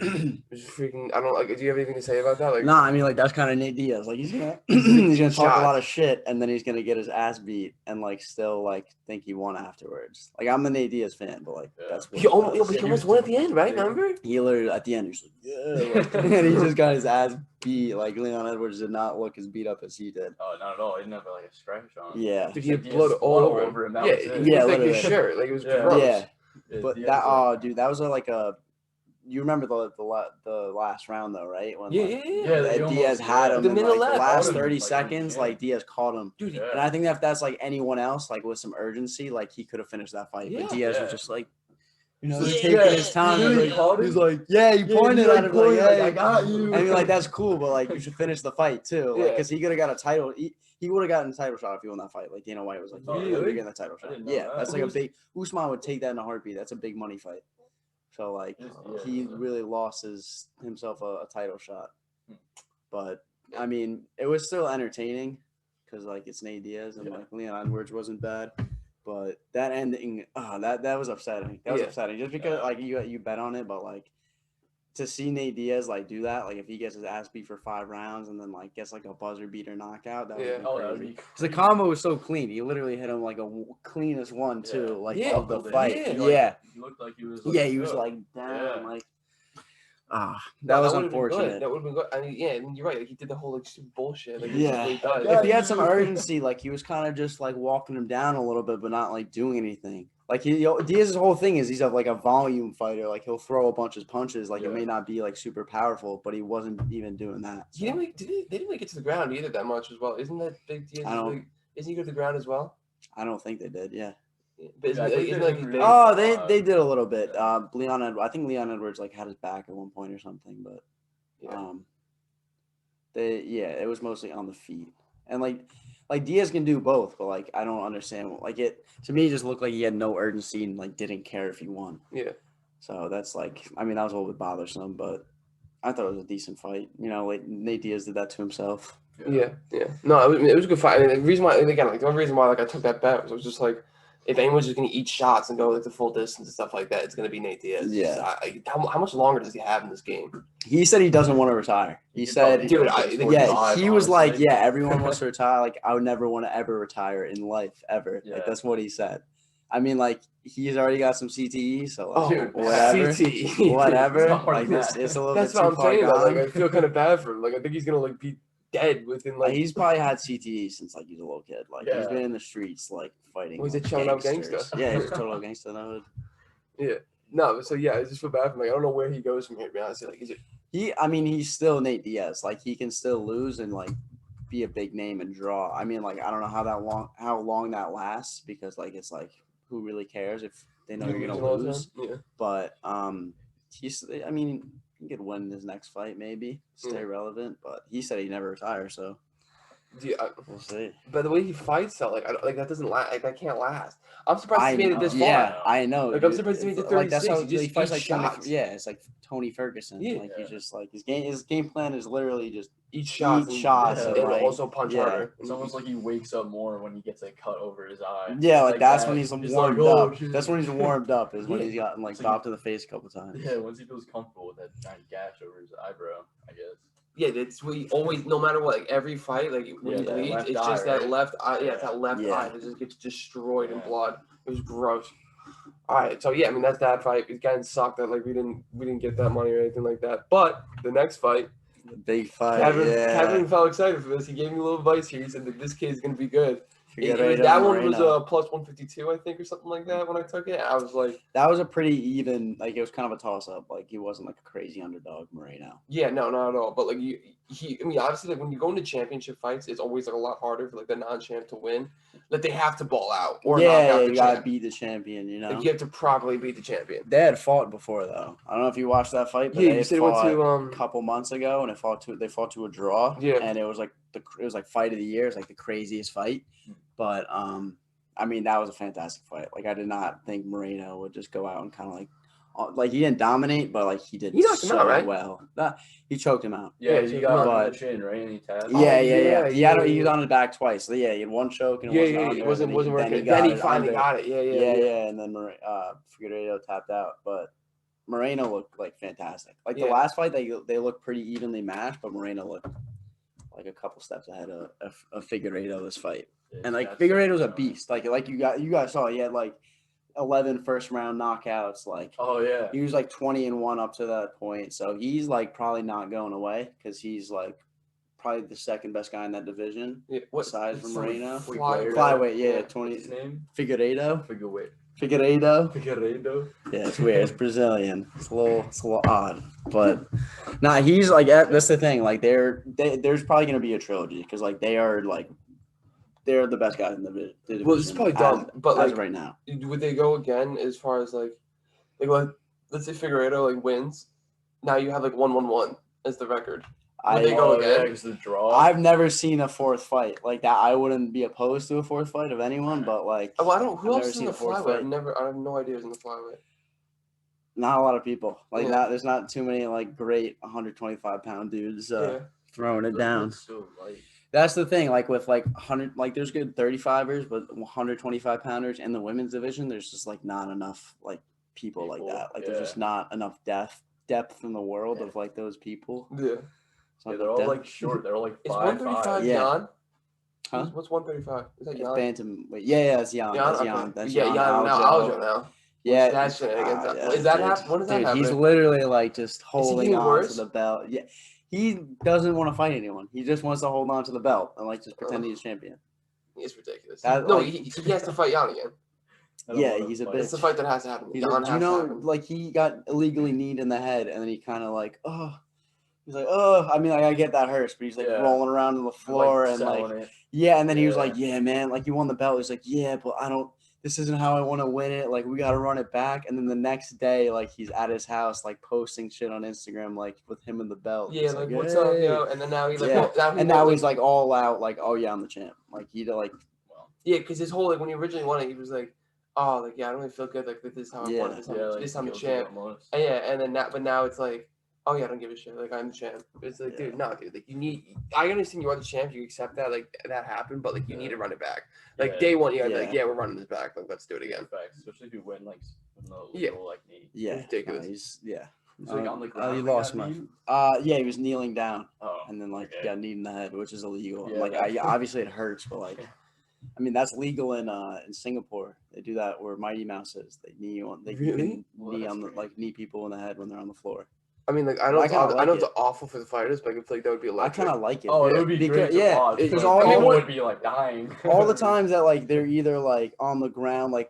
was freaking. I don't like. Do you have anything to say about that? Like, Nah, I mean like that's kind of Nate Diaz. Like he's gonna he's gonna talk a lot Shots. of shit and then he's gonna get his ass beat and like still like think he won afterwards. Like I'm the Nate Diaz fan, but like Yeah. that's what he he almost, does. but he almost won at the end, right? Remember? He literally at the end he's like, yeah, like, and he just got his ass beat. Like Leon Edwards did not look as beat up as he did. Oh, not at all. He didn't have like a scratch on him. Yeah, Dude, he had Like, blood all blood over him. That Yeah, was it. yeah, Yeah, like his literally. shirt. Like it was Yeah. gross. yeah. It- But yeah, that it's dude, that was like a. You remember the last round though, right? When Yeah, like, yeah, yeah. Yeah, that they Diaz almost- had yeah. him The in minute like left. the last Caught him, 30 like, seconds. yeah. Like Diaz caught him. Dude, Yeah. And I think if that's like anyone else, like with some urgency, like he could have finished that fight. Yeah. But Diaz Yeah. was just like, you know, Yeah. just taking his time. Dude, He's he like, caught him. he's like, yeah, he pointed at him like, hey, I got you. I mean, like that's cool, but like you should finish the fight too, like Yeah. because he could have got a title. He would have gotten a title shot if he won that fight. Like Dana White was like, Oh, you're really? getting the title shot. didn't know Yeah, that. that's like a Who's- big. Usman would take that in a heartbeat. That's a big money fight. So like Yeah. he really lost himself a title shot. Hmm. But I mean, it was still entertaining because like it's Nate Diaz and Yeah. like Leon Edwards wasn't bad. But that ending, that was upsetting. That was Yeah. upsetting just because Yeah. like you bet on it, but like to see Nate Diaz like do that, like if he gets his ass beat for 5 rounds and then like gets like a buzzer beater knockout, that Yeah. would be Oh, that would crazy. be Because the combo was so clean. He literally hit him like cleanest one too, Yeah. like Yeah. of the Yeah. fight. Yeah. Yeah, He looked like he was. yeah, he was good. like down, Yeah. like No, that was would've been good. unfortunate. That would have been good. I mean, yeah, and you're right. Like, he did the whole like stupid bullshit. Like, it's Yeah. just what he does. Yeah. If he had some urgency, like he was kind of just like walking him down a little bit, but not like doing anything. Like Diaz's whole thing is he's like a volume fighter. Like he'll throw a bunch of punches. Like it Yeah. may not be like super powerful, but he wasn't even doing that. He didn't really, they didn't really get to the ground either that much as well. Isn't that big Diaz? I don't- Like, isn't he go to the ground as well? I don't think they did. Yeah. But isn't, Yeah, I think isn't they like didn't they- really- Oh, they did a little bit. I think Leon Edwards like had his back at one point or something, but yeah. it was mostly on the feet. And like like Diaz can do both, but like I don't understand. Like it to me, it just looked like he had no urgency and like didn't care if he won. Yeah. So that's like, I mean, that was a little bit bothersome, but I thought it was a decent fight. You know, like Nate Diaz did that to himself. Yeah. No, it was a good fight. I mean, the reason why, again, like the only reason why like I took that bet was just like, if anyone's just gonna eat shots and go like the full distance and stuff like that, it's gonna be Nate Diaz. Yeah. How much longer does he have in this game? He said he doesn't want to retire. He said, Dude, yeah, he was like, honestly. yeah, everyone wants to retire. Like, I would never want to ever retire in life, ever. Yeah. Like, that's what he said. I mean, like, he's already got some CTE, so like, Dude, whatever. CTE. Whatever. It's like, not this, it's a little That's bit what too I'm far saying. Though. Like, gone. I feel kind of bad for him. Like, I think he's gonna like be dead within like. He's probably had CTE since like he's a little kid. Like, he's Yeah. been in the streets, like, fighting. Was like, he showing up gangsters. gangster? Yeah, he's a total gangster in the hood. Yeah. No, so yeah, I just feel bad for him. Like, I don't know where he goes from here. To be honest, like, is it? I mean, he's still Nate Diaz. Like, he can still lose and like be a big name and draw. I mean, like, I don't know how long that lasts because like it's like who really cares if they know you're gonna lose. Yeah. But he's. I mean, he could win his next fight, maybe stay relevant. But he said he never retire, so Yeah. we'll see. But the way he fights, though, like, like that doesn't last. Like, that can't last. I'm surprised he made it this far. Yeah, I know. Like, I'm dude. surprised he made it to Like that's 36. how He just he fights eats like shots. it's like Tony Ferguson. Yeah. Like he's just like his game plan is literally just Eat shots. Eat shots and and, like, also punch yeah. harder. It's almost like he wakes up more when he gets a cut over his eye. yeah, It's like that's that. when he's He's warmed like, "Oh, up. shit." That's when he's warmed up is when Yeah. he's gotten like It's like- bopped in the face a couple times. Yeah, once he feels comfortable with that giant gash over his eyebrow, I guess. Yeah, that's what he always, no matter what, like every fight, like when Yeah, he that bleeds, left it's eye, just that right? left eye. Yeah, Yeah. it's that left Yeah. eye that just gets destroyed in Yeah. blood. It was gross. All right, so yeah, I mean that's that fight. It kind of sucked that like we didn't get that money or anything like that. But the next fight, The big fight. Kevin felt excited for this. He gave me a little advice here. He said that this kid's gonna be good. Figueiredo That one was Moreno. plus 152, I think, or something like that when I took it. I was like, That was a pretty even. Like it was kind of a toss up. Like he wasn't like a crazy underdog, Moreno. yeah, no, not at all. But like I mean, obviously, like when you go into championship fights, it's always like a lot harder for like the non-champ to win. Like they have to ball out or knock Yeah, out the you gotta champ. beat the champion. You know. Like you have to properly beat the champion. They had fought before though. I don't know if you watched that fight, but Yeah, they you had said it went fought to a couple months ago, and they fought to a draw. Yeah. and it was like fight of the year. It's like the craziest fight. But I mean that was a fantastic fight. Like I did not think Moreno would just go out and kind of like he didn't dominate, but like he did He knocked him so out, right? well. Nah, he choked him out. Yeah, Yeah, he got him but- in the chin, right? And he tapped. Yeah. yeah, He was on his back twice. So yeah, he had one choke and it Yeah, wasn't it on wasn't there. working. Then Then he it finally under. got it. Yeah, and then Figueiredo tapped out, but Moreno looked like fantastic. Like the Yeah. last fight, they looked pretty evenly matched, but Moreno looked like a couple steps ahead of Figueiredo this fight. And like Figueiredo's a beast. Like you guys saw, he had like 11 first round knockouts. Like Oh yeah. he was like 20-1 up to that point, so he's like probably not going away because he's like probably the second best guy in that division. Yeah. What Size for Moreno? Flyweight, Yeah, What's 20. his name? Figueiredo. Figueiredo. Yeah, it's weird. It's Brazilian. It's a little odd, but he's like that's the thing. Like there's probably gonna be a trilogy because like they're the best guys in the division. Well, it's probably dumb, but as like of right now. would they go again as far as like let's say Figueiredo like wins, now you have like 1-1-1 as the record. Would they go again? Yeah, 'cause the draw. I've never seen a fourth fight like that. I wouldn't be opposed to a fourth fight of anyone, but like Oh, I don't. Who I've else never is in seen the a fourth flyweight? fight. I have no idea who's in the flyweight. not a lot of people. Like Yeah. there's not too many like great 125-pound dudes Yeah. throwing it down. That's so light. That's the thing. Like with like 100, like there's good 35ers, but 125 pounders in the women's division, there's just like not enough like people like People, that. Like there's yeah. just not enough depth in the world of like those people. Yeah. It's not Yeah, they're all depth. like short. They're all like Is 5'5". 135 Yeah. Jan? Huh? What's 135? Is that It's Jan? bantamweight. Yeah, it's Jan. That's Okay. Jan. That's Yeah, Jan. Jan now. Aljo now. Yeah, That's shenanigans. yeah, Is that dude. happening? When is that Dude, happening? he's literally like just holding getting on worse? to the belt. Yeah, he doesn't want to fight anyone. He just wants to hold on to the belt and like just pretend he's champion. It's ridiculous. That, No, like- he has to fight Jan again. I don't Yeah, wanna he's a fight. bitch. It's the fight that has to happen. He's Jan like, has to happen. like he got illegally kneed in the head, and then he kind of like, he's like, I mean, like, I get that hurts, but he's like Yeah. rolling around on the They're, floor and selling like, it. yeah, and then he was Yeah. like, yeah, man, like you won the belt. He's like, yeah, but I don't. this isn't how I want to win it. Like, we got to run it back. And then the next day, like, he's at his house, like, posting shit on Instagram, like, with him and the belt. Yeah, It's like what's up, "Hey." yo? And then now he like, Yeah. And now like, he's like all out, like, oh yeah, I'm the champ. Like, he like, Well, yeah, because his whole like when he originally won it, he was like, oh, like yeah, I don't really feel good. Like this is how I Yeah. won it. This, yeah, like this I'm the guilty champ. almost. And yeah, and then but now it's like, oh yeah, I don't give a shit. Like I'm the champ. It's like, Yeah. dude, no, dude. Like you need. I understand you are the champ. You accept that. Like that happened, but like you need to run it back. Like Yeah. day one, you gotta be like, Yeah. yeah, we're running this back. Like let's do it again. Facts, especially if you win like with no Yeah. legal like knee. yeah, Ridiculous. he's yeah. He's like on the ground. He and they lost got my. kneed? Yeah, he was kneeling down, Oh, and then like okay. got kneed in the head, which is illegal. Yeah, Like, that's- obviously it hurts, but like, I mean, that's legal in Singapore. They do that where Mighty Mouse is. They knee you on. They you Really? can Well, knee that's on the, great. like knee people in the head when they're on the floor. I mean, like I know, I it's kinda I like know it's it. awful for the fighters, but I feel like that would be I electric. kind of like it. Oh, it Yeah, would be because- great to yeah, watch. because but all- people what- would be like dying. All the times that like they're either like on the ground, like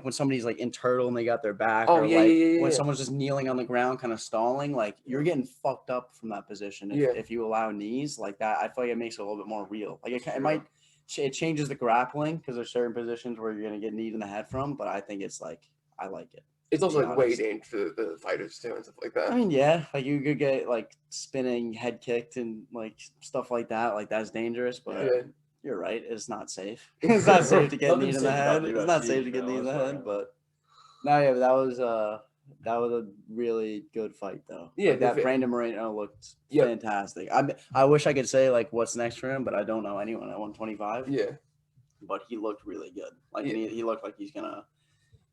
when somebody's like in turtle and they got their back, Oh, or yeah, like yeah, when yeah. someone's just kneeling on the ground, kind of stalling, like you're getting fucked up from that position. If, Yeah. if you allow knees like that, I feel like it makes it a little bit more real. Like it True. might it changes the grappling because there's certain positions where you're gonna get kneed in the head from, but I think it's like I like it. It's to also be like way honest. dangerous for the fighters too and stuff like I that. mean, yeah, like you could get like spinning head kicked and like stuff like that. Like that's dangerous, but Yeah. you're right. It's not safe. It's not safe to get Nothing's kneed in the safe about head. It's not UFC, safe to get you kneed know, in the it's head. like- But no, yeah, but that was a really good fight though. Yeah, Like, that the- Brandon Moreno looked Yep. fantastic. I wish I could say like what's next for him, but I don't know anyone at 125. Yeah. But he looked really good. Like Yeah. and he looked like he's gonna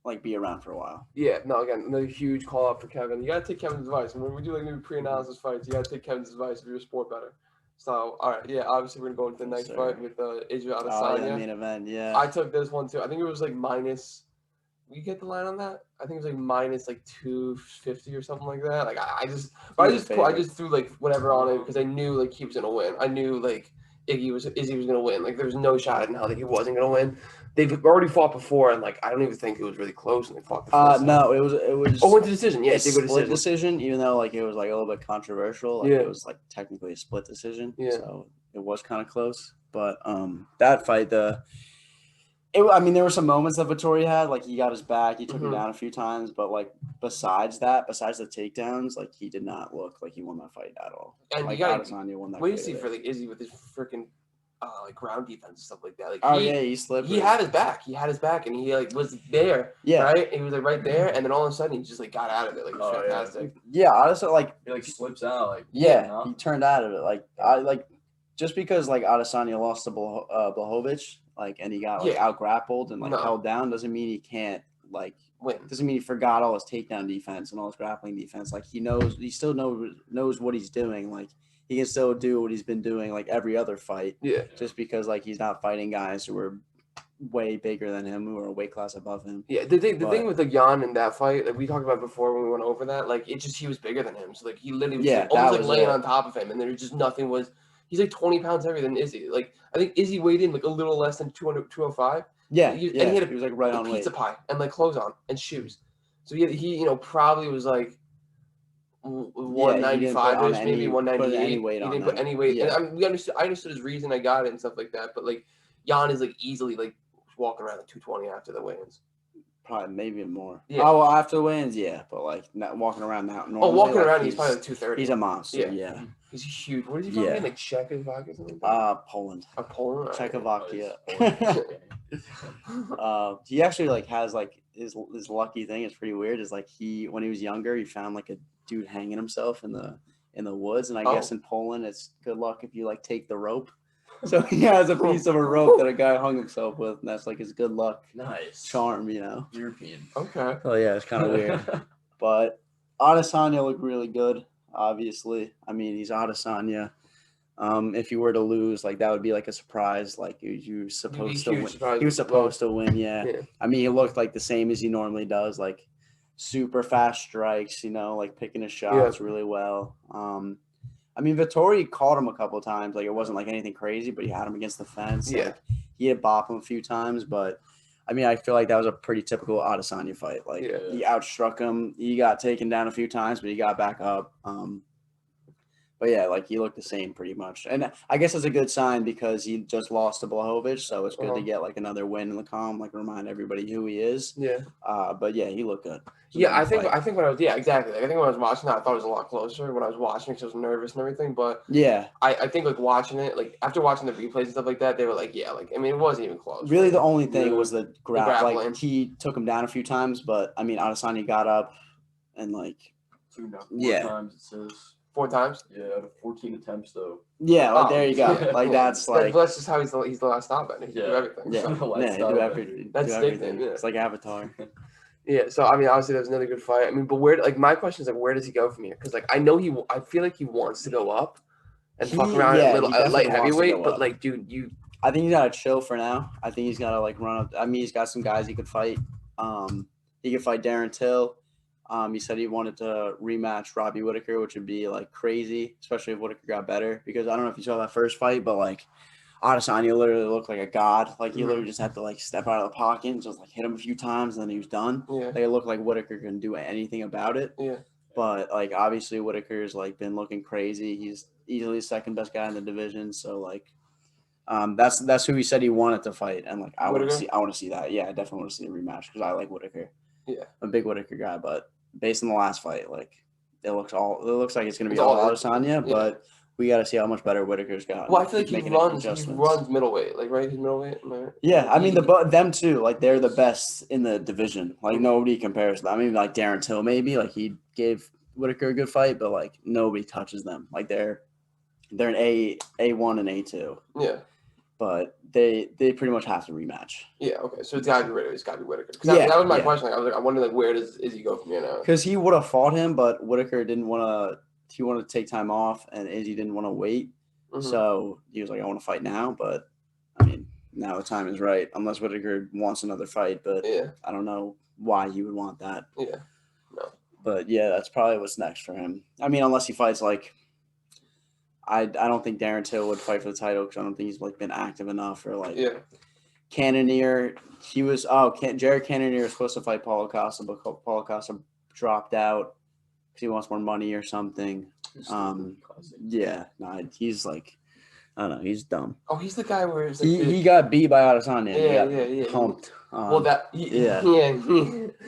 like be around for a while. Yeah, no, again, another huge call out for Kevin. You gotta take Kevin's advice. And when we do like maybe pre-analysis fights, you gotta take Kevin's advice if you're a sport better. So, all right, yeah, obviously we're gonna go into the Yes, next sir. fight with Israel Oh Adesanya. yeah, main event. Yeah. I took this one too. I think it was like minus. You get the line on that? I think it was like minus like 250 or something like that. Like I just threw like whatever on it because I knew like he was gonna win. I knew like Izzy was gonna win. Like there was no shot in hell that he wasn't gonna win. They've already fought before, and like I don't even think it was really close. And they fought the first time. No, it was. Oh, went to decision. Yeah, a it did go to split decision. decision, even though like it was like a little bit controversial. Like Yeah. it was like technically a split decision. Yeah. So it was kind of close. But that fight, I mean, there were some moments that Vettori had. Like he got his back, he took him Mhm. down a few times. But like besides the takedowns, like he did not look like he won that fight at all. And like you gotta Adesanya won that. wait to fight see away. for like Izzy with his freaking like ground defense and stuff like that. Like Oh yeah, he slipped. he had his back. He had his back, and he like was there. Yeah. Right. He was like right there, and then all of a sudden he just like got out of it. Like it was Oh, yeah. fantastic. Yeah, honestly, like He like slips out. Like yeah, no? he turned out of it. Like I like just because like Adesanya lost to Blachowicz, like and he got like Yeah. out grappled and like No. held down doesn't mean he can't like Win. doesn't mean he forgot all his takedown defense and all his grappling defense. Like he still knows what he's doing. Like he can still do what he's been doing like every other fight. Yeah. Just because like he's not fighting guys who are way bigger than him, who are a weight class above him. Yeah, the thing But- with like Jan in that fight, like we talked about before when we went over that, like it just he was bigger than him, so like he literally was Yeah, like, almost that like was laying it. on top of him, and there was just nothing was. He's like 20 pounds heavier than Izzy. Like I think Izzy weighed in like a little less than 205. Yeah, And he yeah, had he was like right a on weight. pizza pie and like clothes on and shoes. So he you know probably was like 195 ish, on maybe any- 198. put any weight He on didn't put him. any weight. Yeah. And I understood his reason. I got it and stuff like that. But like Jan is like easily like walking around at 220 after the weigh-ins. Probably maybe more. Yeah. Oh, well, after the wins, yeah, but like not walking around now. Oh, walking around, he's probably like 230. he's a monster. Yeah. Yeah. He's huge. What is he from? Yeah. Again? Like Czechoslovakia or something like that? Poland, Or Poland? All right. Czechoslovakia. Oh, He actually like has like his lucky thing. It's pretty weird. Is like when he was younger, he found like a dude hanging himself in the woods, and I guess Oh. in Poland, it's good luck if you like take the rope. So he has a piece of a rope that a guy hung himself with, and that's like his good luck nice. charm, you know. European. Okay. Oh yeah, it's kind of weird. But Adesanya looked really good, obviously. I mean, he's Adesanya. If you were to lose, like that would be like a surprise. Like you supposed to huge win. surprise He was if he lost. supposed to win, yeah. Yeah. I mean, he looked like the same as he normally does, like super fast strikes, like picking his shots really well. I mean, Vettori caught him a couple of times. Like it wasn't like anything crazy, but he had him against the fence. Yeah. Like, he had bop him a few times, but I mean, I feel like that was a pretty typical Adesanya fight. Like he outstruck him. He got taken down a few times, but he got back up. But yeah, like he looked the same pretty much, and I guess it's a good sign because he just lost to Blachowicz, so it's good to get like another win in the calm, like remind everybody who he is. Yeah. But yeah, he looked good. Yeah, I think when I was exactly. Like, I think when I was watching that, I thought it was a lot closer when I was watching because I was nervous and everything. But yeah, I think like watching it, like after watching the replays and stuff like that, they were like, yeah, like I mean, it wasn't even close. really the only thing Yeah. was the grappling. Like he took him down a few times, but I mean Adesanya got up and like 2 now 4 Yeah. times it says. 4 times. Yeah, out of 14 attempts though. yeah, like Oh, there you go. yeah. Like that's like That's just how he's the last stop at. He can do Yeah. everything. yeah, The last yeah, stop do of everything. That's do sick, everything. man, yeah. It's like Avatar. Yeah, so I mean, obviously that was another good fight. I mean, but like my question is like, where does he go from here? Because like I know I feel like he wants to go up and fuck around he at definitely light wants to heavyweight, go but up. like, dude, I think he's gotta chill for now. I think he's gotta like run up. I mean, he's got some guys he could fight. He could fight Darren Till. He said he wanted to rematch Robbie Whittaker, which would be like crazy, especially if Whittaker got better. Because I don't know if you saw that first fight, but like Adesanya literally looked like a god. Like he literally just had to like step out of the pocket and just like hit him a few times, and then he was done. Yeah. Like it looked like Whittaker couldn't do anything about it. Yeah. But like obviously Whittaker's like been looking crazy. He's easily the second best guy in the division. So like that's who he said he wanted to fight, and like I want to see that. Yeah, I definitely want to see a rematch because I like Whittaker. Yeah. I'm a big Whittaker guy, but based on the last fight, like it looks like it's gonna be all Adesanya, but we got to see how much better Whittaker's got. Well, I feel like he runs middleweight, like right, he's middleweight. Yeah, I mean them too. Like they're the best in the division. Like nobody compares to them. I mean, like Darren Till maybe. Like he gave Whittaker a good fight, but like nobody touches them. Like they're an A1 and A2. Yeah. But they pretty much have to rematch. Yeah. Okay. So it's gotta be Whittaker. It's gotta be Whittaker. That was my question. Like, I was like, I wonder like where does Izzy go from here now? Because he would have fought him, but Whittaker didn't want to. He wanted to take time off, and Izzy didn't want to wait. Mm-hmm. So he was like, "I want to fight now." But I mean, now the time is right. Unless Whittaker wants another fight, but I don't know why he would want that. Yeah. No. But yeah, that's probably what's next for him. I mean, unless he fights like. I don't think Darren Till would fight for the title because I don't think he's like been active enough or like. Yeah. Cannonier, Jared Cannonier was supposed to fight Paulo Costa, but Paulo Costa dropped out because he wants more money or something. He's like, I don't know, he's dumb. Oh, he's the guy where it's like he got beat by Adesanya. Yeah. Humped.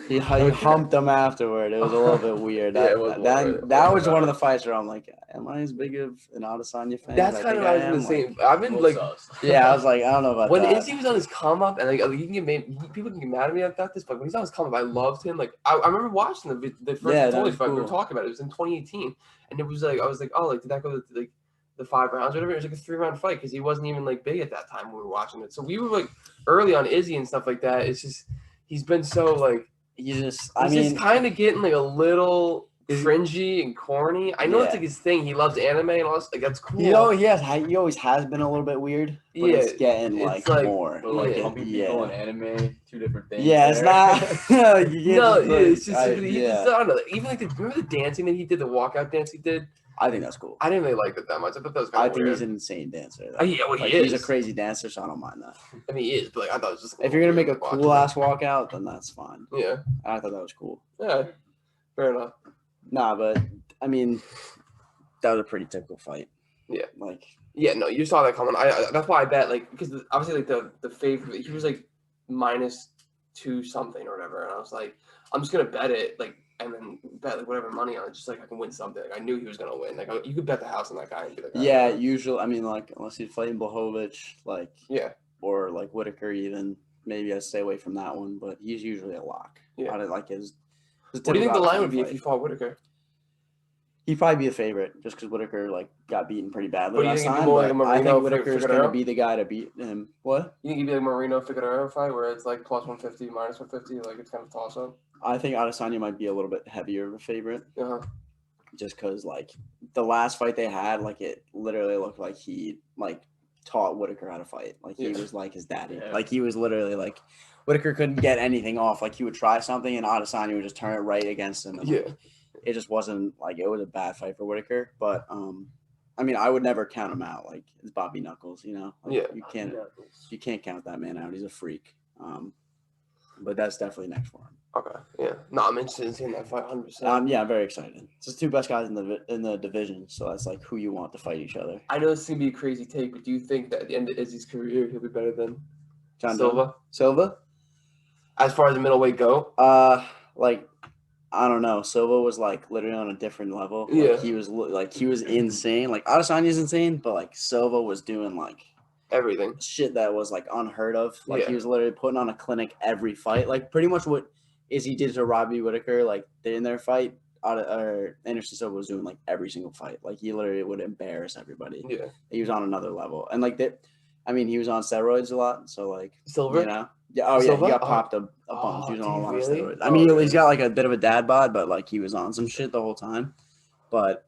He humped him afterward. It was a little bit weird. That was one of the fights where I'm like, am I as big of an Adesanya fan? That's kind of what I was gonna say. I've been like, yeah, I was like, I don't know about when that. Izzy was on his come up, and like you can people can get mad at me about this, but when he's on his come up, I loved him. Like I remember watching the first Tully fight we were talking about. It was in 2018, and it was like I was like, oh, like did that go to like the 5 rounds or whatever? It was like a 3-round fight because he wasn't even like big at that time when we were watching it. So we were like early on Izzy and stuff like that. It's just he's been so like he's just kind of getting like a little cringy and corny. I know it's like his thing. He loves anime and all this. Like that's cool. He always has been a little bit weird. But it's getting like more. But like pumping people and anime, 2 different things. Yeah, it's not. It's just I don't know. Even like remember the dancing that he did, the walkout dance he did. I think that's cool. I didn't really like it that much. I thought that was kind of weird. I think he's an insane dancer. He's a crazy dancer, so I don't mind that. I mean, he is, but like I thought it was just. If you're gonna make a cool ass walkout, then that's fine. Yeah, I thought that was cool. Yeah, fair enough. Nah, but I mean, that was a pretty typical fight. Yeah, like. Yeah, no, you saw that coming. That's why I bet like because obviously like the favorite he was like -2 something or whatever, and I was like, I'm just gonna bet it like. And then bet like whatever money on it, just like I can win something. Like I knew he was gonna win. Like you could bet the house on that guy and be like, usually I mean like unless he's fighting Blachowicz, like or like Whittaker even, maybe I stay away from that one. But he's usually a lock. Yeah, like his what do you think the line would be if you fought Whittaker? He'd probably be a favorite just because Whittaker like got beaten pretty badly last time. I think Whittaker's gonna be the guy to beat him. What? You think he'd be like Marino Figueroa fight where it's like +150, -150, like it's kind of toss up? I think Adesanya might be a little bit heavier of a favorite. Just because like the last fight they had, like it literally looked like he like taught Whittaker how to fight. Like he was like his daddy. Yeah. Like he was literally like Whittaker couldn't get anything off. Like he would try something and Adesanya would just turn it right against him. And, like, it just wasn't like it was a bad fight for Whittaker. But I mean I would never count him out. Like it's Bobby Knuckles, you know? Like, you can't count that man out. He's a freak. But that's definitely next for him. Okay. Yeah. No, I'm interested in seeing that fight 100%. Yeah, I'm very excited. It's the two best guys in the division, so that's like who you want to fight each other. I know this is gonna be a crazy take, but do you think that at the end of Izzy's career he'll be better than John Silva? Silva? As far as the middleweight go? Like I don't know. Silva was like literally on a different level. Like, Yeah. he was insane. Like Adesanya's insane, but like Silva was doing like Everything. shit that was like unheard of. Like Yeah. he was literally putting on a clinic every fight. Like pretty much what Izzy did to Robbie Whitaker, like in their fight, or Anderson Silva was doing like every single fight. Like he literally would embarrass everybody. Yeah. He was on another level, and like that. I mean, he was on steroids a lot, so like Silver? you know. Yeah, oh yeah, Silva? he got popped a bunch. He was on a lot of really? steroids. I mean, he's got like a bit of a dad bod, but like he was on some shit the whole time. But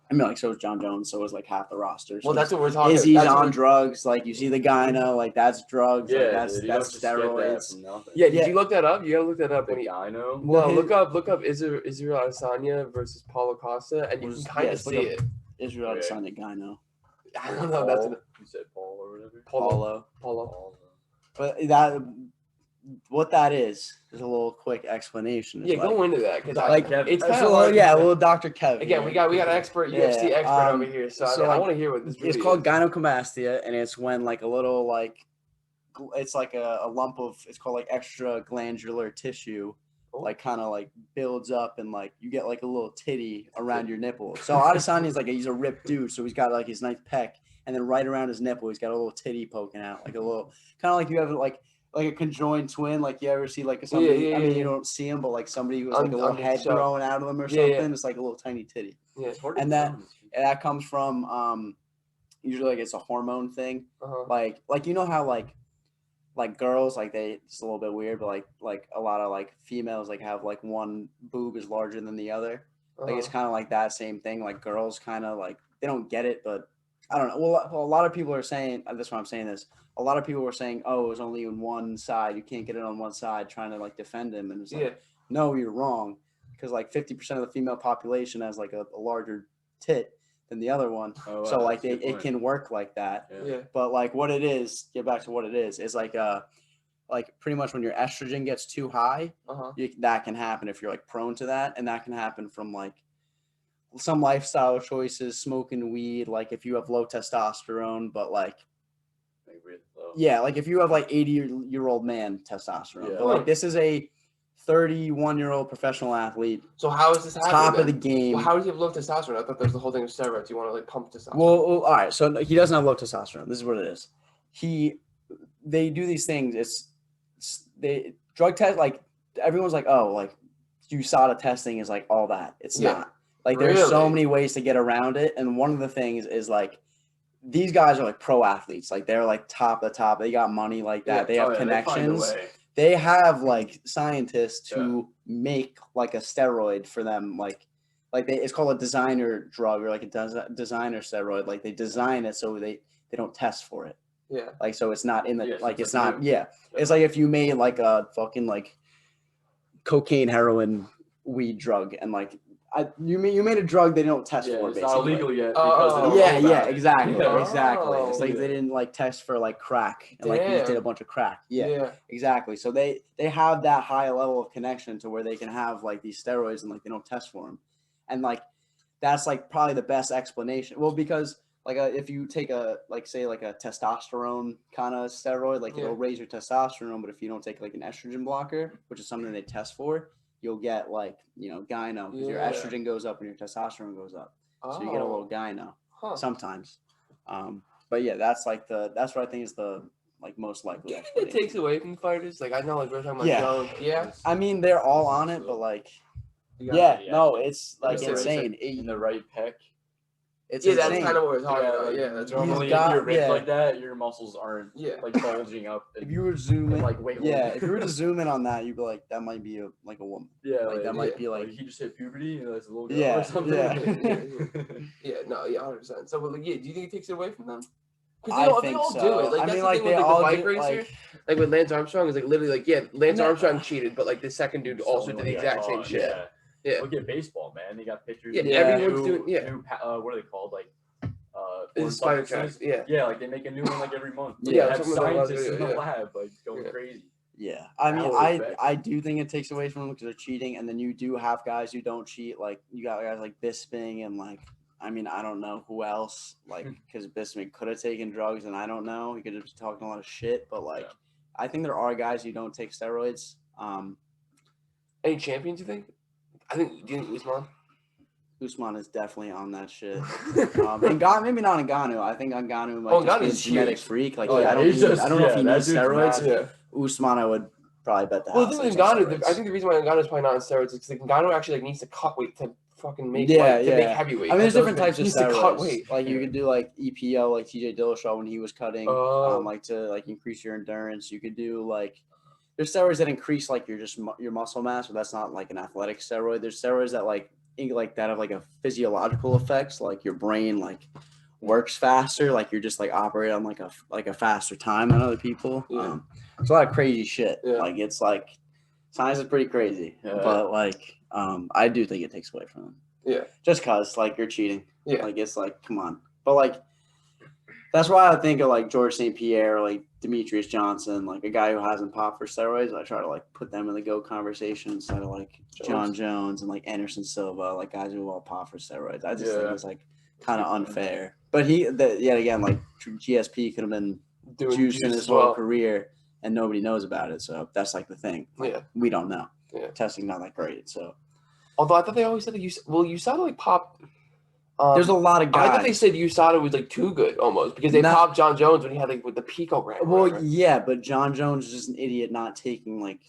I mean, like so was John Jones, so was like half the roster. So Well, that's what we're talking. Izzy's that's what on we're- drugs. Like you see the gyno, like that's drugs. Yeah, like, dude, you that's don't just get that steroids. from nothing. Yeah, did Yeah. you look that up? You gotta look that up. The When he, guy, no. no, Well, look up Israel Adesanya versus Paulo Costa, and you Was- can kind yeah, of just look see up- it. Israel Okay. Adesanya gyno. I don't know. That's Paul? You said Paul or whatever. Paulo. Paul. But that what that is a little quick explanation. Yeah, It's go into that because like it's kind of so, hard. yeah, well, Dr. Kev. Again, we got an expert Yeah, UFC expert over here, so, so, I like, want to hear what this. It's really called is. gynecomastia, and it's when like a little like it's like a lump of it's called like extra glandular tissue Oh. like kind of like builds up and like you get like a little titty around your nipple. So Adesanya is like he's a ripped dude, so he's got like his nice pec, and then right around his nipple he's got a little titty poking out, like a little kind of like you have like a conjoined twin, like you ever see like somebody. Yeah, I mean, yeah. you don't see him, but like somebody who has like a little On the head show. growing out of them or Yeah, something. yeah. It's like a little tiny titty. Yeah. It's hard to And tell. And that comes from usually like it's a hormone thing. Uh-huh. Like you know how like girls like it's a little bit weird, but like a lot of like females like have like one boob is larger than the other. Like it's kind of like that same thing. Like girls kind of like they don't get it, but I don't know. Well, a lot of people are saying that's why I'm saying this. A lot of people were saying, "Oh, it was only on one side. You can't get it on one side." Trying to like defend him, and it's like, Yeah. no, you're wrong, because like 50% of the female population has like a larger tit than the other one. Oh, wow, So like that's a good it point. can work like that. Yeah. But like what it is, get back to what it is like pretty much when your estrogen gets too high, Uh-huh. that can happen if you're like prone to that, and that can happen from like some lifestyle choices, smoking weed, like if you have low testosterone, but like yeah, like if you have like 80-year-old man testosterone, Yeah. but like this is a 31-year-old professional athlete, So how is this happening? top of the then? game. Well, how does he have low testosterone? I thought that was the whole thing of steroids. You want to like pump testosterone. Well, all right. So he doesn't have low testosterone. This is what it is. They do these things. They drug test, like everyone's like, oh, like USADA testing is like all that. It's Yeah. not. Like there's so Really? many ways to get around it, and one of the things is like these guys are like pro athletes. Like they're like top of the top. They got money like that. Yeah. They have They find a connections. way. They have like scientists who make like a steroid for them, it's called a designer drug or like a designer steroid. Like they design it so they don't test for it. Yeah. Like so it's not in the Yeah, so like it's it's like not new. yeah. It's like if you made like a fucking like cocaine, heroin, weed drug, and like you made a drug they don't test Yeah, for it's basically. not illegal yet. Oh, Because they don't Yeah, know yeah, about it. exactly, Yeah. exactly. It's like yeah. they didn't like test for like crack and like you just did a Damn. bunch of crack. Yeah. Yeah. Exactly. So they have that high level of connection to where they can have like these steroids and like they don't test for them, and like that's like probably the best explanation. Well, because like if you take a like say like a testosterone kind of steroid, like Yeah. it'll raise your testosterone, but if you don't take like an estrogen blocker, which is something they test for, you'll get like gyno because your Yeah. estrogen goes up and your testosterone goes up, so you get a little gyno Huh. sometimes. But yeah, that's what I think is the like most likely Do you think it explanation. takes away from the fighters? Like I know, like we're talking about Yeah. Jones. Yeah. I mean, they're all on it, but like, You gotta yeah, be no, active. it's like It's insane. In the right pec. It's Yeah, that's insane. kind of what we're talking about. like, Yeah, that's normally got- if you're ripped yeah. like that, your muscles aren't Yeah. like bulging up. And, If you were to zoom in, like wiggle. yeah, if you were to zoom in on that, you'd be like, that might be a woman. yeah, Like that might be like like, he just hit puberty and that's a little girl Yeah, or something. yeah. Yeah, no, yeah, 100%. So, but, like, yeah, do you think it takes it away from them? I Because they think all so. do it. Like, I that's mean, the like thing they with all the bike do, racer. Like with Lance Armstrong, is like literally like, yeah, Lance that- Armstrong cheated, but like the second dude also did the exact same shit. Yeah. Yeah. Look at baseball, man. They got pictures. Yeah, of everyone's new- doing- yeah. new what are they called? Like, It's foreign spider substances? tracks. Yeah. Yeah, like they make a new one like every month. Yeah, They have something like that, scientists in yeah. the lab like going Yeah. crazy. Yeah, I mean, How it affects. I do think it takes away from them because they're cheating, and then you do have guys who don't cheat. Like you got guys like Bisping and like, I mean, I don't know who else. Like because Bisping could have taken drugs, and I don't know. He could have been talking a lot of shit, but like, I think there are guys who don't take steroids. Any champions you think? Do you think Usman? Usman is definitely on that shit. Ngannou, maybe not Ngannou. I think Ngannou might just be a Ngannou's genetic huge. freak. Like, Oh, I don't know if he needs steroids. Yeah. Usman, I would probably bet the Well, house. the thing that with he's on Ngannou, steroids. I think the reason why Ngannou's probably not on steroids is because Ngannou actually like needs to cut weight to fucking make Yeah, to make heavyweight. I mean, there's Like, different types of needs to cut steroids. weight. Like you could do like EPO, like TJ Dillashaw when he was cutting, Oh. like to like increase your endurance. You could do like there's steroids that increase like your muscle mass, but that's not like an athletic steroid. There's steroids that like that have like a physiological effects, like your brain like works faster, like you're just like operate on like a faster time than other people. Yeah. It's a lot of crazy shit. Yeah. Like it's like science is pretty crazy, Yeah. but like I do think it takes away from them. Yeah. Just cause like you're cheating. Yeah. Like it's like come on, but like that's why I think of like George St. Pierre, like Demetrius Johnson, like a guy who hasn't popped for steroids. I try to like put them in the GOAT conversation instead of like John Jones and like Anderson Silva, like guys who all pop for steroids. I just think it's like kind of unfair. But yet again, like GSP could have been Doing juicing juice his as whole well. career and nobody knows about it. So that's like the thing. Like, Yeah. we don't know. Yeah. Testing's not that great. So Although I thought they always said that USADA like popped. there's a lot of guys. I thought they said USADA was like too good almost because they popped John Jones when he had like with the picogram. Well, yeah, but John Jones is just an idiot not taking like,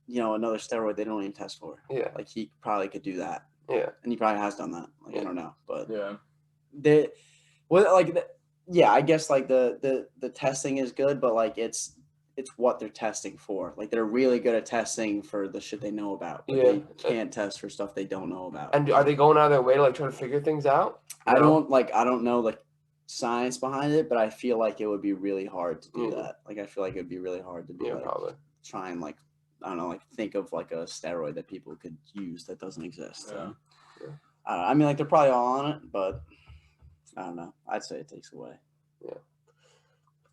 another steroid they don't even test for. Yeah. Like he probably could do that. Yeah. And he probably has done that. Like I don't know, but Yeah. I guess like the testing is good, but like it's what they're testing for. Like they're really good at testing for the shit they know about. But they can't test for stuff they don't know about. And are they going out of their way to like try to figure things out? I don't know like science behind it, but I feel like it would be really hard to do that. Like I feel like it'd be really hard to be probably try and like I don't know, like think of like a steroid that people could use that doesn't exist. Yeah. I don't know. I mean, like they're probably all on it, but I don't know. I'd say it takes away. Yeah.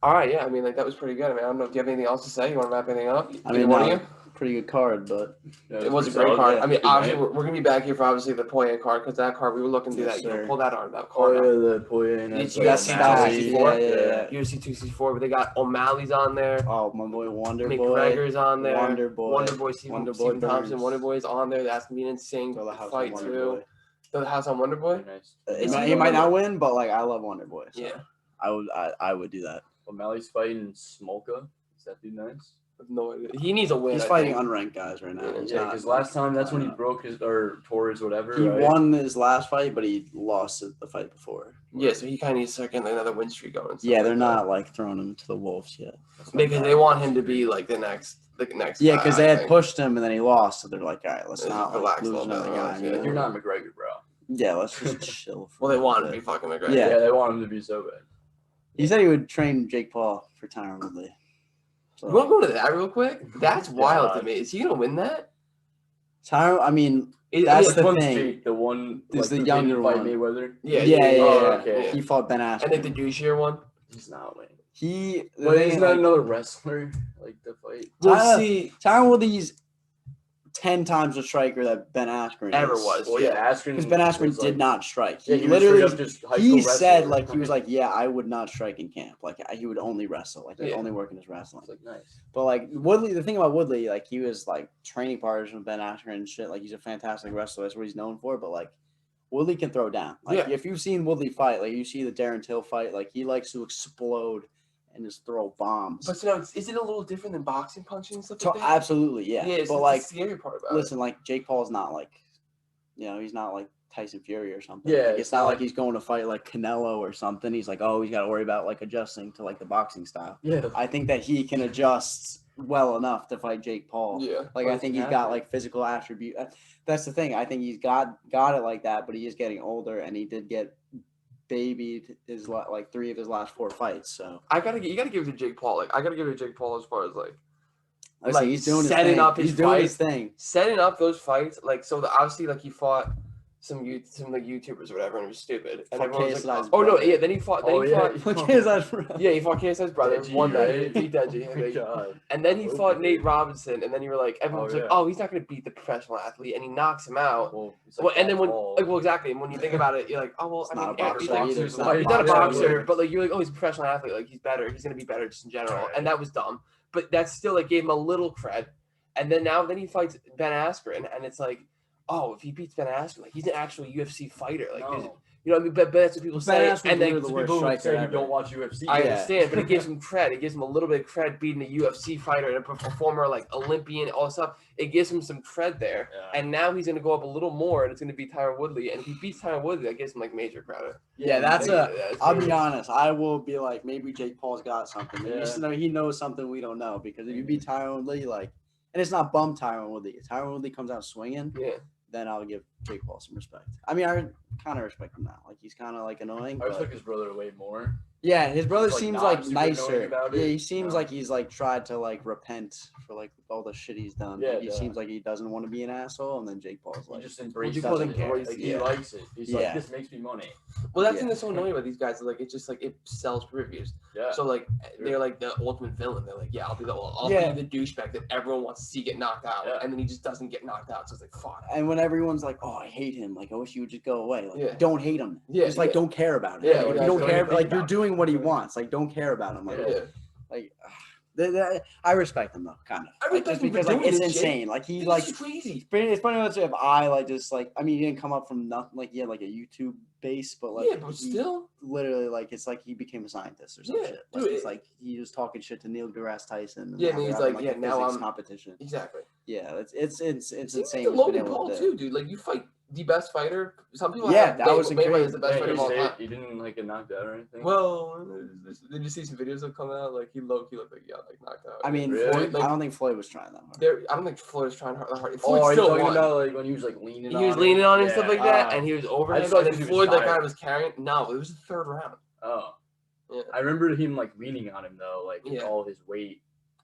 All right. Yeah. I mean, like that was pretty good. I mean, I don't know. Do you have anything else to say? You want to wrap anything up? I mean, one of you? Pretty good card, but It was a great card. I mean, obviously, we're gonna be back here for obviously the Poirier card because that card we were looking to do that. Sir. Pull that on that Oh card. yeah, the Poirier. You That's got nasty. UFC UFC 264, but they got O'Malley's on there. Oh, my boy Wonder McGregor's on there. Wonder Boy, Stephen Burns. Thompson. Wonder Boy's on there. That's gonna be an insane Throw the house fight on Wonder too. Boy. Throw the house on Wonder Boy. Nice. He might not win, but like I love Wonder Boy. So Yeah. I would do that. O'Malley's fighting Smolka. Is that dude nice? No idea. He needs a win. He's I fighting think. unranked guys right now. Yeah, because last time that's when he broke his or tore his whatever. He right? won his last fight, but he lost the fight before. Yeah, so he kind of needs to start getting another win streak going. and stuff Yeah, they're like that. not like throwing him to the wolves yet. Because they want him to be like the next. Yeah, because they had think. pushed him and then he lost, so they're like, all right, let's Yeah, not relax a lose little bit, another guy. relax, you know? You're not McGregor, bro. Yeah, let's just chill. Well, they want him to be fucking McGregor. Yeah. Yeah, they want him to be so bad. He said he would train Jake Paul for Tyron Woodley. So, You want to go to that real quick? That's wild to God. me. Is he gonna win that? Tyron, I mean, That's That's the One's thing. Jake, the one This is like, the who younger didn't fight one. Mayweather. yeah. okay. He fought Ben Askren. And then the douchier one. He's not winning. the But thing isn't is, that like, another wrestler like the fight? We'll Tyler- see. Tyron Woodley's 10 times the striker that Ben Askren Ever is. was. Well, yeah, Askren. Because Ben Askren was, did like, not strike. Yeah, He he was literally, straight up just high he school said, wrestler. like, he was like, yeah, I would not strike in camp. Like, he would only wrestle. Like, Yeah. only work in his wrestling. It's like nice. But, like, Woodley, the thing about Woodley, like, he was, like, training partners with Ben Askren and shit. Like, he's a fantastic wrestler. That's what he's known for. But, like, Woodley can throw down. Like, Yeah. if you've seen Woodley fight, like, you see the Darren Till fight, like, he likes to explode and just throw bombs. But you know, is it a little different than boxing, punching, and stuff So, like that? absolutely, yeah. It's but, the like, scary part about listen, like, Jake Paul's not, like, he's not, like, Tyson Fury or something. Yeah, Like, it's not like he's going to fight, like, Canelo or something. He's like, oh, he's got to worry about, like, adjusting to, like, the boxing style. Yeah. I think that he can adjust well enough to fight Jake Paul. it. Yeah. Like, I think he's got, like, physical attribute. That's the thing. I think he's got it like that, but he is getting older, and he did get babied like 3 of his last 4 fights. So You gotta give it to Jake Paul. Like I gotta give it to Jake Paul as far as like listen, he's doing his setting thing. up his he's doing his fight. thing. setting up those fights. Like so, obviously, like he fought some like YouTubers or whatever, and it was stupid. And Fought everyone was like, KSI's oh no, brother. yeah. Then he fought. Then he fought. Yeah, Yeah, he fought KSI's brother Deji, one night. right? Beat Deji. Oh my God. And then I he hope fought he Nate did. Robinson, and then you were like, everyone's like, yeah. oh, he's not gonna beat the professional athlete, and he knocks him out. Well, it's Well, like and then when, tall. like, well, exactly. And when you think about it, you're like, oh well, It's I not mean, a yeah, boxer he's not, either. he's It's not a not a boxer, boxer. but like you're like, oh, he's a professional athlete, like he's better, he's gonna be better just in general, Right. and that was dumb. But that still like gave him a little cred. And then then he fights Ben Askren, and it's like, oh, if he beats Ben Askren, like he's an actual UFC fighter, like. No. You know what I mean? But that's what people say. Askren's And then literally the worst People striker say you ever. don't watch UFC. I Yeah. understand, but it gives him cred. It gives him a little bit of cred beating a UFC fighter and a former like Olympian, all this stuff. It gives him some cred there. Yeah. And now he's going to go up a little more, and it's going to be Tyron Woodley. And if he beats Tyron Woodley, that gives him like major credit. Yeah, that's I'll be major. honest. I will be like, maybe Jake Paul's got something. Maybe Yeah. he knows something we don't know. Because if you beat Tyron Woodley, like, and it's not bum Tyron Woodley. If Tyron Woodley comes out swinging, Yeah. then I'll give Jake Paul some respect. I mean, I kind of respect him now. Like, he's kind of like annoying. I But respect his brother way more. yeah, his brother He's, like, seems not like super annoying nicer. about Yeah, it. he seems No. like he's like tried to like repent for like all the shit he's done. Yeah, Like, he yeah. seems like he doesn't want to be an asshole, and then Jake Paul's He like, just embraces doesn't it. care. Like, he Yeah. likes it. He's Yeah. like, this makes me money. Well, that's the Yeah. thing that's so annoying about these guys. Is like it's just like it sells reviews. Yeah. So like they're like the ultimate villain. They're like, yeah, I'll be Yeah. the douchebag that everyone wants to see get knocked out, Yeah. and then he just doesn't get knocked out. So it's like, fuck. and when everyone's like, "Oh, I hate him," like, I wish he would just go away. Like, Yeah. don't hate him. Yeah, Just like yeah. don't care about him. Yeah, Like, you you guys don't don't care. even Like think you're about doing what he wants. Like don't care about him. Like, Yeah. like I respect him though, kind of. I Like, respect just him for because like doing it's this shit. insane. Like he It's like crazy. it's funny much if I like just like I mean he didn't come up from nothing. Like he had like a YouTube base, but like Yeah, but he still. literally like it's like he became a scientist or some Yeah, shit. Like, dude, it's like he was talking shit to Neil deGrasse Tyson. Yeah, now and they're he's having, like, a yeah, now physics I'm- competition. Exactly. Yeah, it's Seems insane. like what's Logan been able Paul to too, do. dude. Like you fight the best fighter. Some people Yeah, have that was Mayweather is incredible. the best Yeah, fighter of he all said time. he didn't like get knocked out or anything. Well, did you see some videos that come out? Like he looked like he got like knocked out. I mean, Really? Floyd, Like- I don't think Floyd was trying that hard. I don't think Floyd was trying hard. oh, Floyd are you still talking won. about like when he was like leaning? He was on leaning him? on him and stuff like that, Ah. and he was over I him. just thought And then he was Floyd like tired. kind of was carrying. No, it was the third round. Oh, Yeah. I remember him like leaning on him though, like with Yeah. all his weight.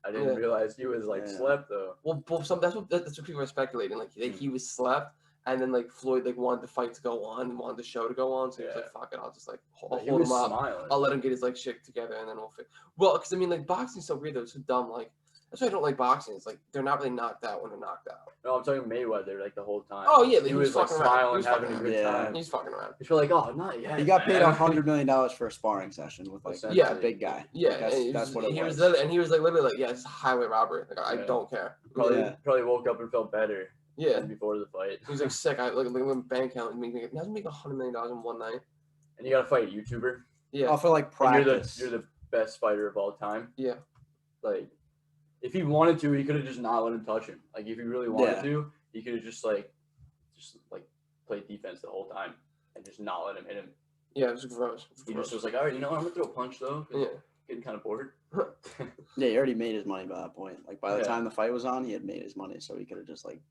I didn't Yeah. realize he was like Yeah. slept though. Well, that's what people are speculating. Like he was slept, and then like Floyd like wanted the fight to go on and wanted the show to go on. So he was Yeah. like, "Fuck it, I'll just like But he hold was him up. smiling. I'll let him get his like shit together, and then we'll fit." Well, because I mean, like boxing's so weird though. It's so dumb. Like that's why I don't like boxing. It's like they're not really knocked out when they're knocked out. No, I'm talking Mayweather like the whole time. Oh yeah, like, he was like fucking around. He smiling, was having a fucking good around. time. He's fucking around. You feel like, oh, not yet. He got paid man. $100 million for a sparring session with like Essentially. a big guy. Yeah, Like, and that's what it he was. and he was like literally like, yeah, it's highway robbery. Like I Yeah. don't care. Probably, Yeah. probably woke up and felt better Yeah, than before the fight. he was like sick. I like my bank account was making now making $100 million in one night. And you got to fight a YouTuber. Yeah, Oh, for like And practice. you're the best fighter of all time. Yeah. Like, if he wanted to, he could have just not let him touch him. Like, if he really wanted Yeah. to, he could have just played defense the whole time and just not let him hit him. yeah, it was gross. He just was like, all right, you know what? I'm gonna throw a punch though. 'Cause Yeah. I'm getting kind of bored. Yeah, he already made his money by that point. Like by the Yeah. time the fight was on, he had made his money, so he could have just like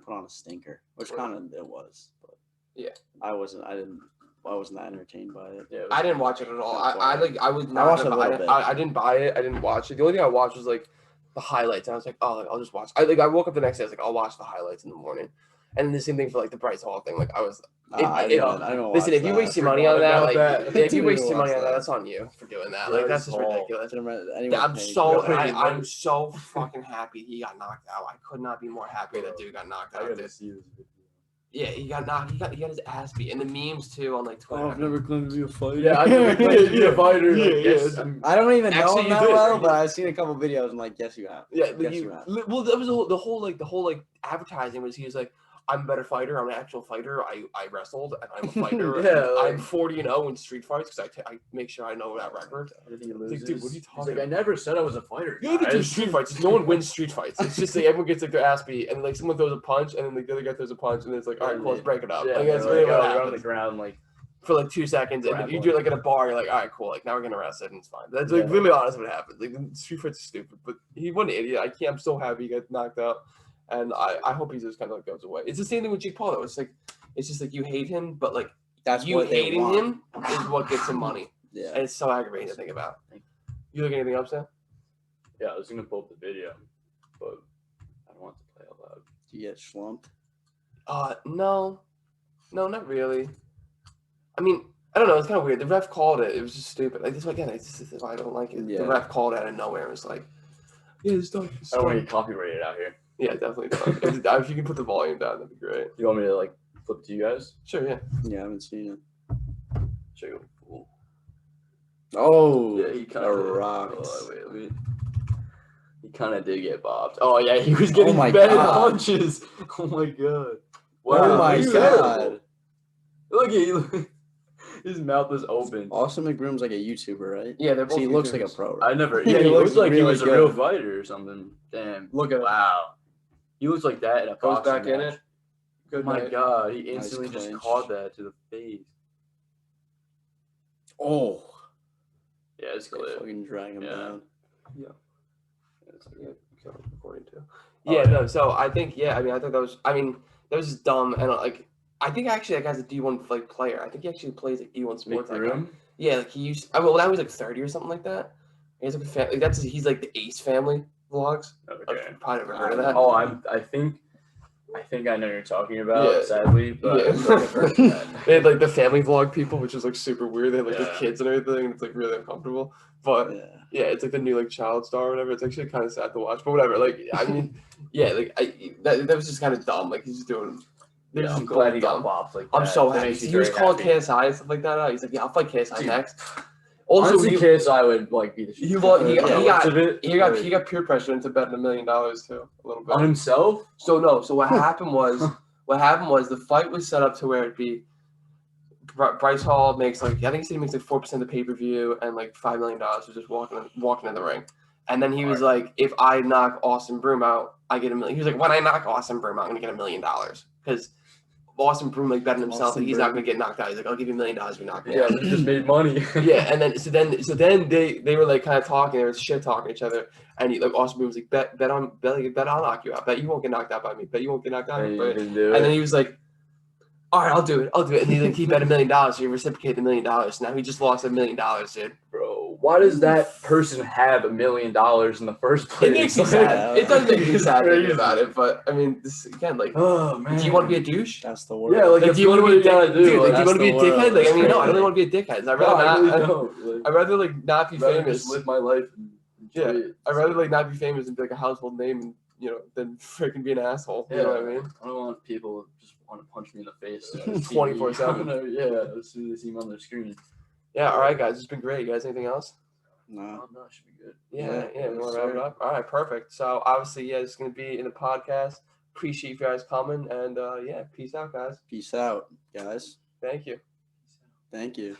put on a stinker, which Right. kind of it was. But Yeah. I wasn't that entertained by it. Yeah, it was I didn't watch it at all. Kinda I boring. like I was not. watched gonna a buy little it. bit. I didn't buy it. I didn't watch it. The only thing I watched was like the highlights. And I was like, oh, like, I'll just watch. I woke up the next day. I was like, I'll watch the highlights in the morning. And the same thing for like the Bryce Hall thing. Like I was. I didn't Listen, if you watch waste your that. money on that, Forgot like about that. if you waste Didn't your money watch on that, that. that's on you for doing that. Like that's just Bryce Hall. ridiculous. Anyone I'm paid so for it. I'm so fucking happy he got knocked out. I could not be more happy that dude got knocked I out. gotta Dude. see this video. Yeah, he got knocked. He got his ass beat. And the memes too on like Twitter. Oh, I've never claimed to be a fighter. Yeah, I never claimed to be a fighter. Like, Yeah, yes, yeah. I'm- I don't even know Actually, him you that did. well, but I've seen a couple videos and like, yes, you have. Yeah, Yes, you have. well, that was the whole advertising was he was like, I'm a better fighter. I'm an actual fighter. I wrestled and I'm a fighter. Yeah, and I'm like- 40-0 in street fights because I make sure I know that record. If he Like, loses, dude, what are you he's talking like, I never said I was a fighter. You never do guys." street fights. No one wins street fights. It's just like everyone gets like their ass beat and like someone throws a punch and then like the other guy throws a punch and then it's like, all right, cool, let's break it up. Yeah, Like they're that's like, really what oh, you're on the happens. ground, like, For like 2 seconds, and then you do it like at a bar. You're like, all right, cool. Like now we're gonna rest it, and it's fine. That's like Yeah. literally honest what happened. Like the street fights are stupid, but he wasn't an idiot. I'm so happy he got knocked out, and I hope he just kind of like goes away. It's the same thing with Jake Paul though. It's just like you hate him, but like That's you what they hating want. him is what gets him money, Yeah. and it's so aggravating to think about. You look anything up, Sam? yeah, I was gonna pull up the video, but I don't want to play out loud. Do you get slumped? No. No, not really. I mean, I don't know. It's kind of weird. The ref called it. It was just stupid. Like this again. This is why I don't like it. Yeah. The ref called it out of nowhere. It was like, yeah, it's done. I don't want to get copyrighted out here. Yeah, definitely don't. If you can put the volume down, that'd be great. You want me to like flip to you guys? Sure, yeah. Yeah, I haven't seen it. Show you. Cool. Oh, Yeah, he kind a of rock. Wait, wait. He kind of did get bopped. Oh yeah, he was getting my bad God. punches. Oh my god. Oh my he's God. terrible. Look at him. His mouth was open. Austin McBroom's like a YouTuber, right? Yeah, they're both. See, he looks like a YouTubers. pro. I Right? never. He Yeah, he looks looks like he really was a real good. fighter or something. Damn. Look at him. Wow. He looks like that in a Goes boxing back in match. it. Oh Good my night. god, he Nice instantly just clinch. caught that to the face. Oh, Yeah, it's they clear. fucking drag him Yeah. down. Yeah, recording too. Oh, Yeah, yeah. no. So I think, yeah. I mean, I thought that was. I mean, that was just dumb, and like, I think actually that guy's a D1 like player. I think he actually plays like D1 sports. Like, McBroom? yeah, like he used. Well, now he's like 30 or something like that. He's like a like that's he's like the Ace Family vlogs. Okay. I've probably never heard of that. Oh, I think I know what you're talking about, Yeah. sadly, but Yeah. I feel like I've heard of that. They had like the family vlog people, which is like super weird. They had like the Yeah. kids and everything, and it's like really uncomfortable. But Yeah. yeah, it's like the new like child star or whatever. It's actually kind of sad to watch, but whatever. Like, I mean, yeah, like that was just kind of dumb. Like he's just doing. They're Yeah, just I'm going glad he got dumb. bopped like I'm that. so That happy. makes me He was very calling happy. KSI and stuff like that out. He's like, yeah, I'll fight KSI Dude. next. Also, Honestly, he KSI would like be the he got got he got peer pressure into betting $1 million too a little bit. on himself. So no, so what happened was the fight was set up to where it'd be Bryce Hall makes like I think he said he makes like 4% of the pay per view and like $5 million for just walking in the ring, and then he was like, if I knock Austin Broom out, I get $1 million. He was like, when I knock Austin Broom out, I'm gonna get $1 million because Austin Broom like betting himself Austin that he's not Broom. gonna get knocked out. He's like, I'll give you $1 million if you knock me Yeah, out. he just made money. Yeah, and then so then they were like kind of talking, they were shit talking each other, and he, like Austin Broom was like, bet I'll knock you out, bet you won't get knocked out by me, bet you won't get knocked out. And he But, didn't do and it. then he was like, all right, I'll do it, and he like he bet $1 million, so he reciprocated $1 million. Now he just lost $1 million, dude. Bro, why does that person have $1 million in the first place? It makes me sad. It does make me sad thinking about it, but I mean, this again, like, Oh man. do you want to be a douche? That's the word. Yeah, like, Like, if do you want to what be a you gotta dick? do, Dude, like, do you that's want to be a the dickhead? world. Like, I mean, no, I Crazy. don't really want to be a dickhead. I'd No, rather I not. really don't. Like, I'd rather like not be I'd rather famous. just live my life and enjoy Yeah, it. I'd rather like not be famous and be like a household name, and than freaking be an asshole. You know what I mean? I don't want people to just want to punch me in the face 24/7. Yeah, as soon as they see me on their screen. Yeah. All right, guys, it's been great. You guys, anything else? No. Oh, no, it should be good. Yeah. We yes, want to wrap it sir. up. All right, perfect. So obviously, yeah, it's gonna be in the podcast. Appreciate you guys coming, and yeah, peace out, guys. Peace out, guys. Thank you. Thank you.